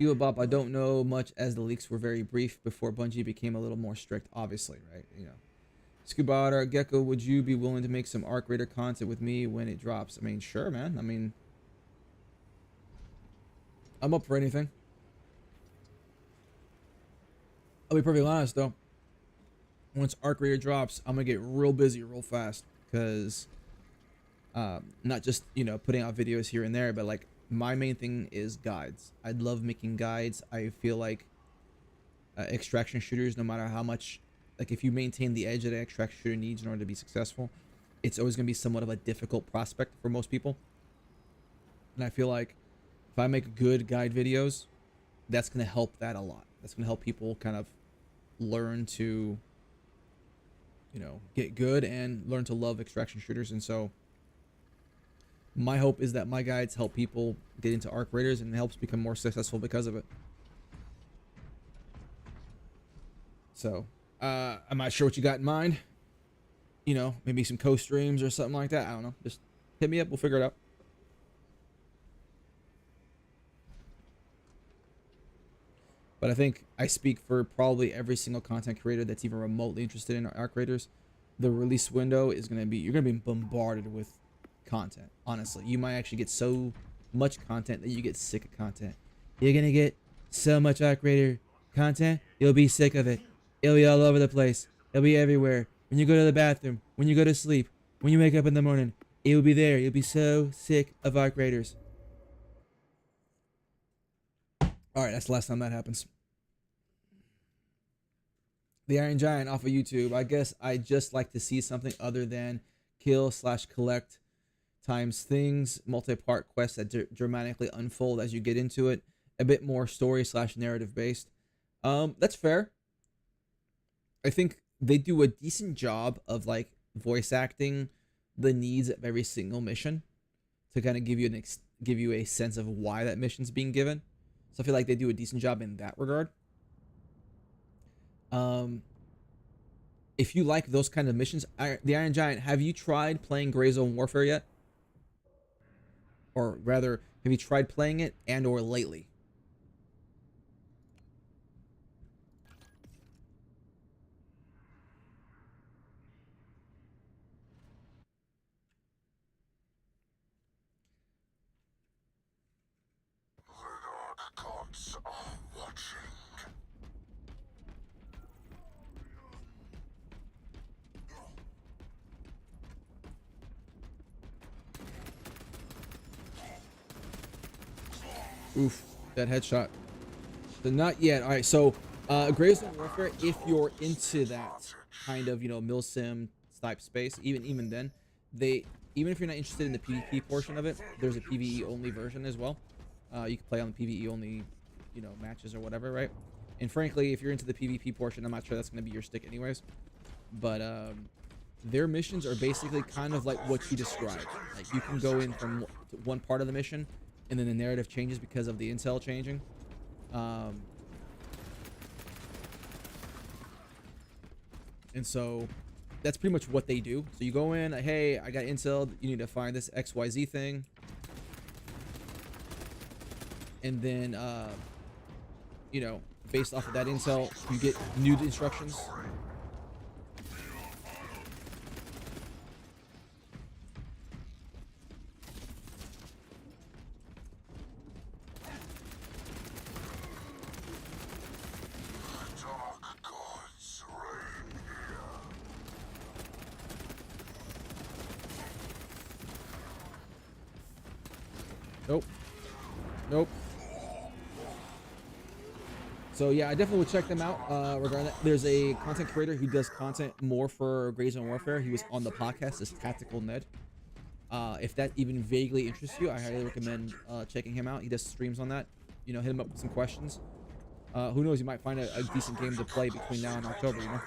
Beeble Bop. I don't know much as the leaks were very brief before Bungie became a little more strict. Obviously, right? You know, Scuba Otter, Gecko, would you be willing to make some Arc Raider content with me when it drops? I mean, sure, man. I mean, I'm up for anything. I'll be perfectly honest though. Once Arc Raider drops, I'm gonna get real busy real fast, because not just, you know, putting out videos here and there, but like my main thing is guides. I love making guides. I feel like extraction shooters, no matter how much, like if you maintain the edge that an extraction shooter needs in order to be successful, it's always gonna be somewhat of a difficult prospect for most people. And I feel like if I make good guide videos, that's gonna help that a lot. That's gonna help people kind of learn to, you know, get good and learn to love extraction shooters. And so my hope is that my guides help people get into Arc Raiders and helps become more successful because of it. So I'm not sure what you got in mind. You know, maybe some co-streams or something like that. I don't know. Just hit me up. We'll figure it out. But I think I speak for probably every single content creator that's even remotely interested in Arc Raiders. The release window is going to be, you're going to be bombarded with content. Honestly, you might actually get so much content that you get sick of content. You're going to get so much Arc Raider content, you'll be sick of it. It'll be all over the place. It'll be everywhere. When you go to the bathroom, when you go to sleep, when you wake up in the morning, it will be there. You'll be so sick of Arc Raiders. Alright, that's the last time that happens. The Iron Giant off of YouTube. I guess I just like to see something other than kill/collect times things, multi-part quests that dramatically unfold as you get into it. A bit more story/narrative based. That's fair. I think they do a decent job of like voice acting the needs of every single mission to kind of give you a sense of why that mission's being given. So I feel like they do a decent job in that regard. If you like those kind of missions, the Iron Giant, have you tried playing Gray Zone Warfare yet? Or rather, have you tried playing it and or lately?
The Dark Gods are watching.
Oof, that headshot. So not yet. All right, so Gray Zone Warfare, if you're into that kind of, you know, milsim type space, even then, even if you're not interested in the PvP portion of it, there's a PvE only version as well. You can play on the PvE only, you know, matches or whatever, right? And frankly, if you're into the PvP portion, I'm not sure that's going to be your stick anyways. But their missions are basically kind of like what you described. Like you can go in from one part of the mission, and then the narrative changes because of the intel changing. And so that's pretty much what they do. So you go in, hey, I got intel, you need to find this XYZ thing. And then, you know, based off of that intel, you get new instructions. Nope. Nope. So yeah, I definitely would check them out. Regarding that, there's a content creator who does content more for Grey Zone Warfare. He was on the podcast as Tactical Ned. If that even vaguely interests you, I highly recommend checking him out. He does streams on that. You know, hit him up with some questions. Who knows, you might find a decent game to play between now and October, you know?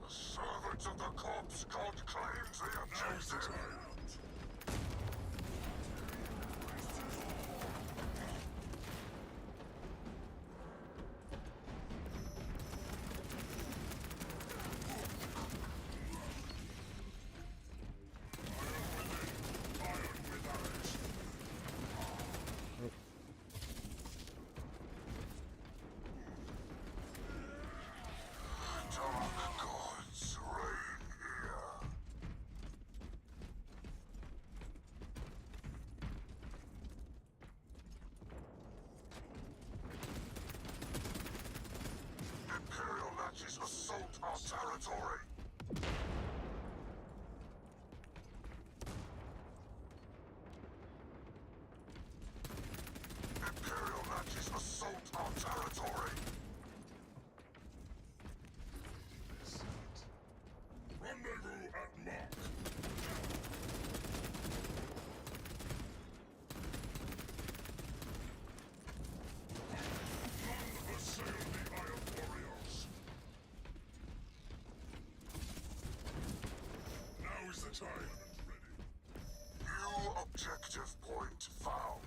Servants of the corpse god claims the objective. Dark gods reign here. Imperial matches assault our territory. Imperial matches assault our territory. Rendezvous at Mark. None assail the Iron Warriors. Now is the time. New objective point found.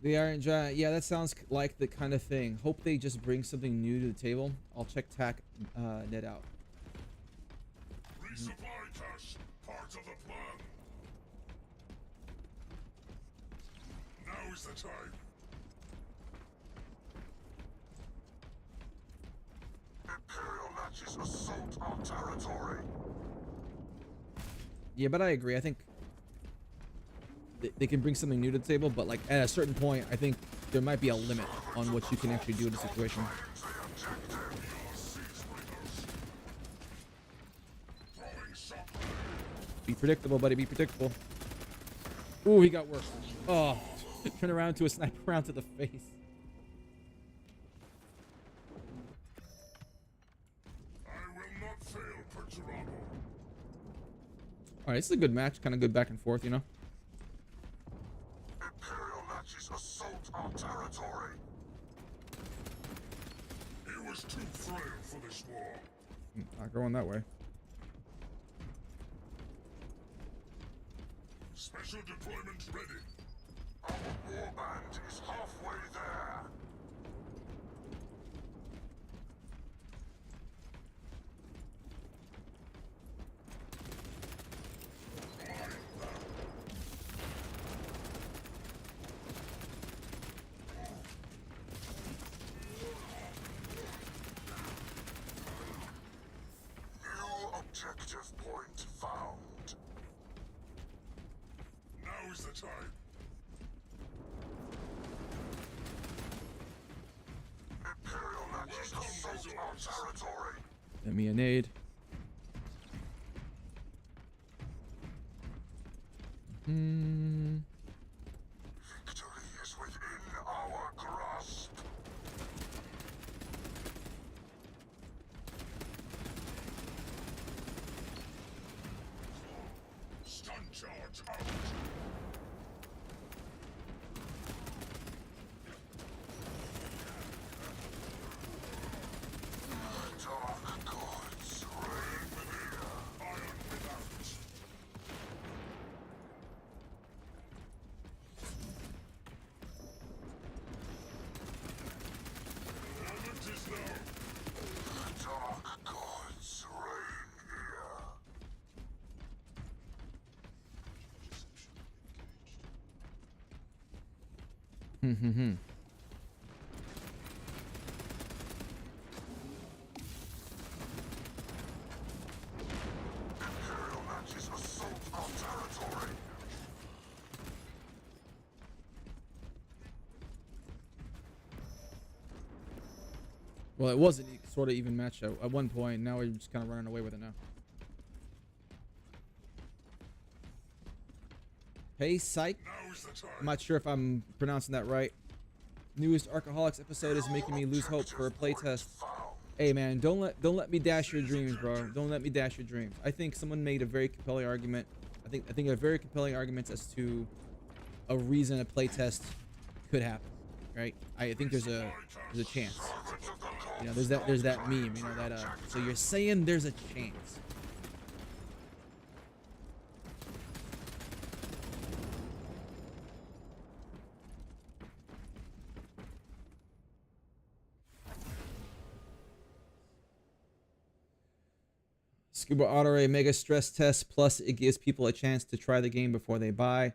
The Iron Giant. Yeah, that sounds like the kind of thing. Hope they just bring something new to the table. I'll check Ned out.
Resupply cache, part of the plan. Now is the time. Imperial matches assault our territory.
Yeah, but I agree. I think they can bring something new to the table, but like at a certain point, I think there might be a limit on what you can actually do in a situation. Be predictable, buddy. Be predictable. Ooh, he got worse. Oh, turn around to a sniper round to the face.
I will not fail, Perturabo.
All right, this is a good match. Kind of good back and forth, you know.
Imperial matches assault our territory. He was too frail for this war.
Not going that way.
Special deployment ready. Our warband is halfway there. New objective point found. Now is the time. Imperial matches assault our territory.
Let me a nade.
Victory is within our grasp. Stun charge out. Dark gods reign here. Iron without. Moment is now. Dark gods reign here. Imperial matches assault our territory.
Well, it was an sort of even match at one point. Now we're just kind of running away with it now. Hey, Psych. I'm not sure if I'm pronouncing that right. Newest Arcaholics episode is making me lose hope for a playtest. Hey man, don't let me dash your dreams, bro. Don't let me dash your dreams. I think someone made a very compelling argument. I think a very compelling argument as to a reason a playtest could happen, right? I think there's a chance. You know, there's that meme, you know, that so you're saying there's a chance. Scuba Auto Ray Mega Stress Test, plus it gives people a chance to try the game before they buy.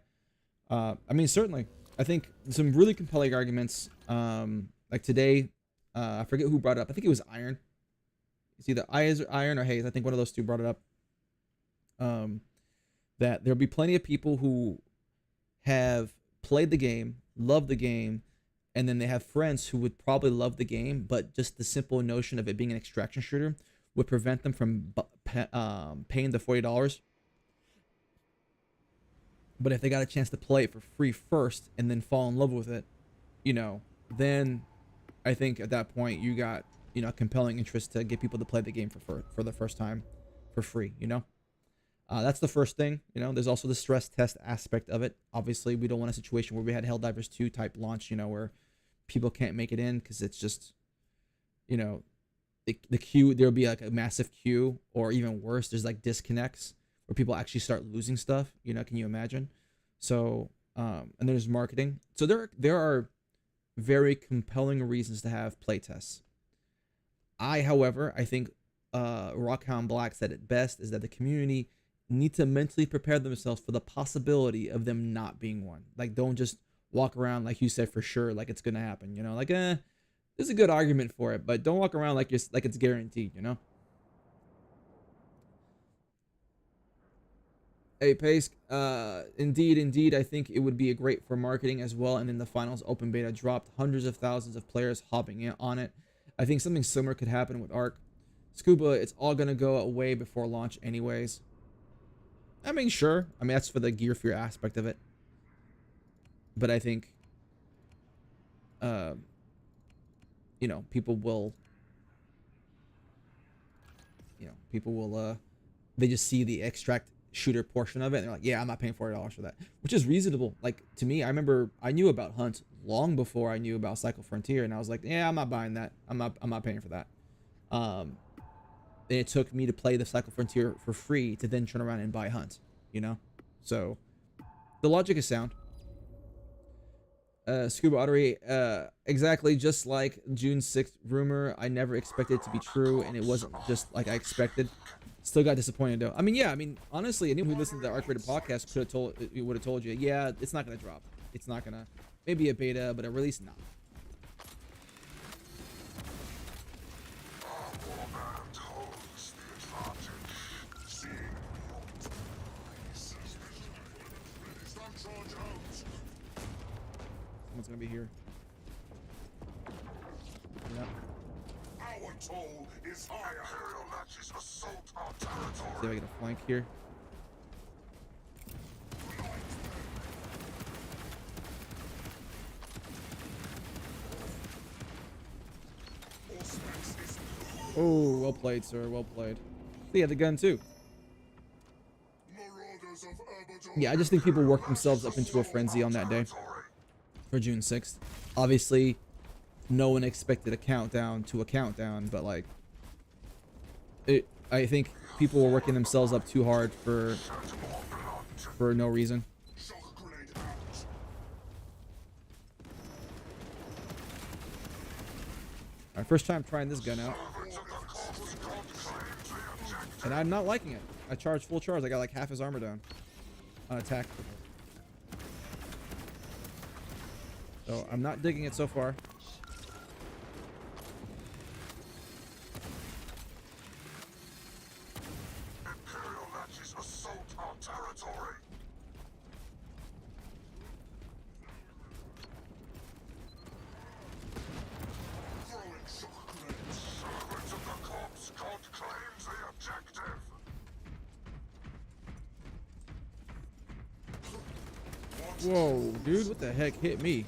I mean, certainly. I think some really compelling arguments. Like today, I forget who brought it up. I think it was Iron. It's either Iron or Hayes. I think one of those two brought it up. That there'll be plenty of people who have played the game, love the game, and then they have friends who would probably love the game, but just the simple notion of it being an extraction shooter would prevent them from paying the $40. But if they got a chance to play it for free first and then fall in love with it, you know, then I think at that point you got, you know, a compelling interest to get people to play the game for the first time for free, you know. That's the first thing, you know. There's also the stress test aspect of it. Obviously, we don't want a situation where we had Helldivers 2 type launch, you know, where people can't make it in because it's just, you know, the queue, there'll be like a massive queue, or even worse, there's like disconnects where people actually start losing stuff, you know. Can you imagine? So and there's marketing. So there are very compelling reasons to have playtests. However, I think Rockhound Black said it best, is that the community need to mentally prepare themselves for the possibility of them not being one. Like, don't just walk around like you said for sure, like it's gonna happen, you know, like there's a good argument for it, but don't walk around like it's guaranteed, you know. Hey, Pace, indeed, I think it would be a great for marketing as well. And then the finals open beta dropped, hundreds of thousands of players hopping in on it. I think something similar could happen with Arc. Scuba, it's all gonna go away before launch anyways. I mean, sure. I mean, that's for the Gear Fear aspect of it. But I think, you know, people will, they just see the extract shooter portion of it and they're like, yeah, I'm not paying $40 for that, which is reasonable. Like, to me, I remember I knew about Hunt long before I knew about Cycle Frontier, and I was like, yeah, I'm not buying that. I'm not paying for that. And it took me to play the Cycle Frontier for free to then turn around and buy Hunt, you know? So the logic is sound. Scuba Ottery, exactly, just like June 6th rumor, I never expected it to be true, and it wasn't just like I expected. Still got disappointed though. I mean, yeah, I mean, honestly, anyone who listened to the Arc Raided podcast would have told you, yeah, it's not gonna drop. It's not gonna, maybe a beta, but a release, not. Someone's gonna be here. Yep.
Our toll is higher. Imperial matches assault our territory.
See if I get a flank here. Oh, well played, sir. Well played. He had the gun too. Yeah, I just think people worked themselves up into a frenzy on that day for June 6th. Obviously, no one expected a countdown to a countdown, but like, I think people were working themselves up too hard for no reason. My first time trying this gun out, and I'm not liking it. I charged full charge. I got like half his armor down on attack. So I'm not digging it so far.
Imperial matches assault our territory. Throwing shock grenades.
Whoa, dude, what the heck hit me?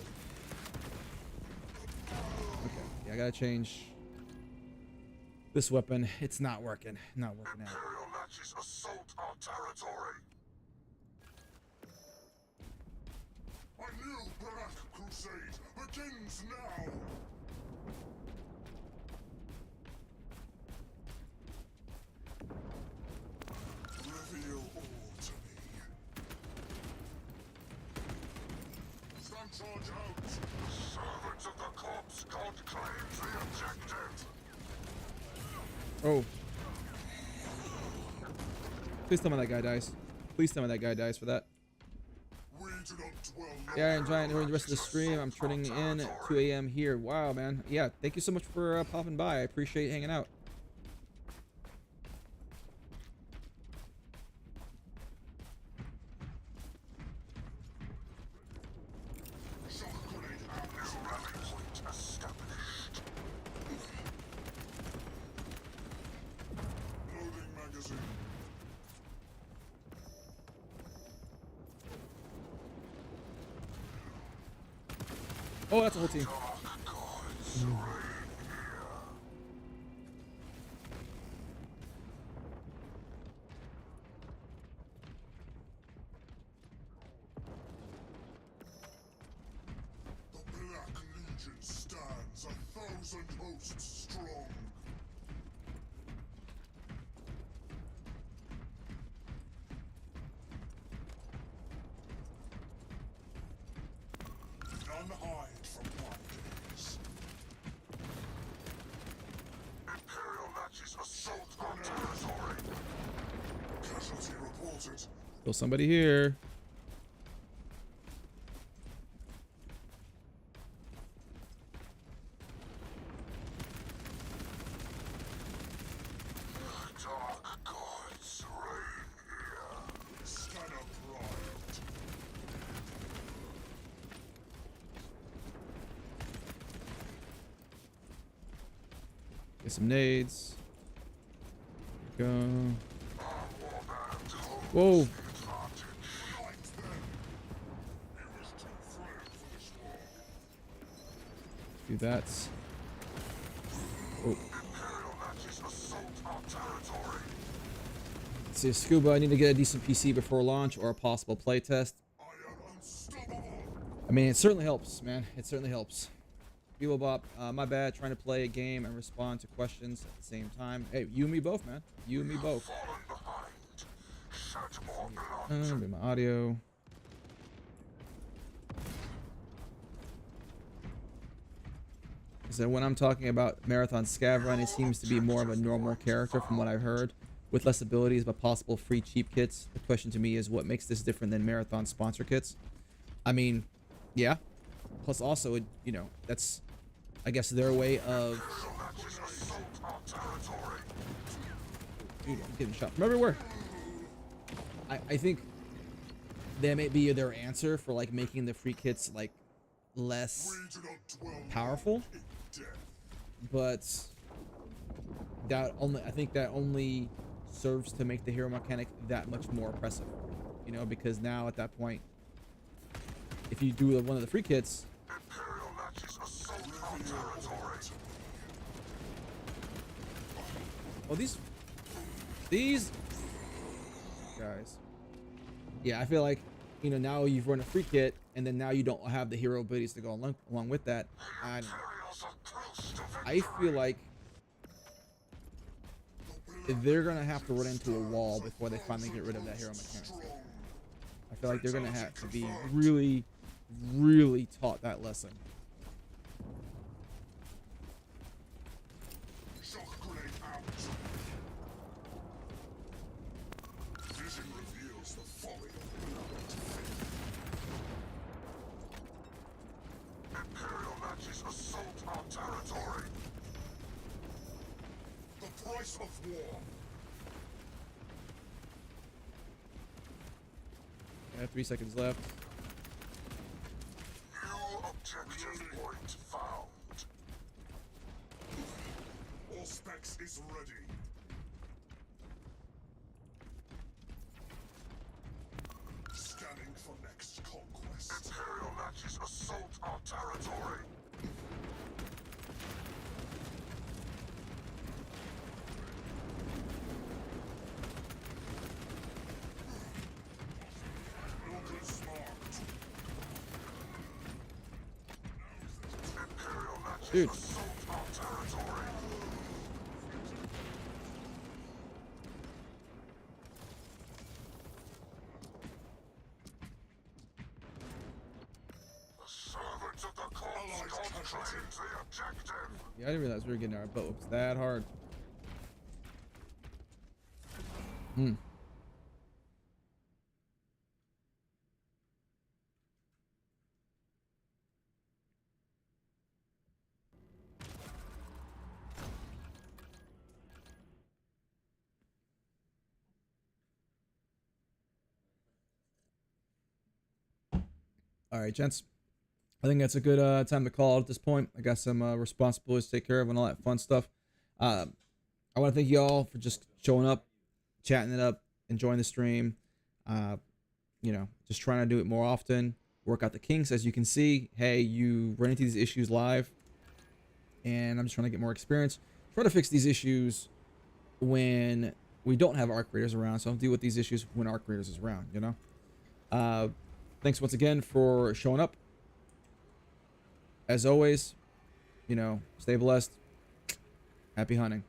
Okay, yeah, I gotta change this weapon. It's not working. Not working out.
Imperial matches assault our territory. A new Black Crusade begins now. Reveal all to me. Stand charge out. Servants of the corpse god claims the objective.
Oh. Please tell me that guy dies. Please tell me that guy dies for that.
We do not dwell
Yeah, enjoying the rest of the stream. I'm turning in at 2 a.m. here. Wow, man. Yeah, thank you so much for popping by. I appreciate hanging out.
Shock grenade out. This rally point established. Loading magazine.
Oh, that's a whole team.
Dark gods reign here. The Black Legion stands 1,000 hosts strong. None hide from my gaze. Imperial matches assault our territory. Casualty reported.
Still somebody here.
Dark gods reign here. Scanner primed.
Get some nades. Go. Whoa.
Fight them. It was too frail for this war.
Do that. Oh.
Imperial matches assault our territory.
Let's see, Scuba, I need to get a decent PC before launch or a possible playtest.
I am unstoppable.
I mean, it certainly helps, man. It certainly helps. Bebop, my bad, trying to play a game and respond to questions at the same time. Hey, you and me both, man. You and me both.
Fallen behind. Shout more blood.
Get my audio. So when I'm talking about Marathon Scav Run, it seems to be more of a normal character from what I've heard, with less abilities but possible free cheap kits. The question to me is what makes this different than Marathon sponsor kits? I mean, yeah. Plus also, you know, that's, I guess, their way of...
Imperial matches assault our territory.
Dude, I'm getting shot from everywhere. I think that may be their answer for like making the free kits like less
We do not dwell
powerful,
in death.
but that only, I think that only serves to make the hero mechanic that much more oppressive, you know, because now at that point, if you do one of the free kits,
Imperial matches assault our territory.
oh, these guys, yeah, I feel like, you know, now you've run a free kit and then now you don't have the hero abilities to go along with that. And
Imperials are close to
I feel like they're gonna have to run into a wall before they finally get rid of that hero mechanic.
strong.
I feel like they're gonna have to be really, really taught that lesson.
Shock grenade out. Vision reveals the folly of blind faith. Imperial matches assault our territory. The price of war.
I have 3 seconds left.
New objective point found. All specs is ready. Scanning for next conquest. Imperial Natchez assault our territory. Lucas marked. Imperial Natchez
Dude.
assault our territory. The servants of the corpse god claims the objective.
Yeah, I didn't realize we were getting our butt whooped that hard. Hmm. All right, gents. I think that's a good time to call it at this point. I got some responsibilities to take care of and all that fun stuff. I want to thank you all for just showing up, chatting it up, enjoying the stream. Uh, just trying to do it more often, work out the kinks. As you can see, hey, you run into these issues live, and I'm just trying to get more experience. Try to fix these issues when we don't have Arc Raiders around, so I'll deal with these issues when Arc Raiders is around, Thanks once again for showing up. As always, stay blessed. Happy hunting.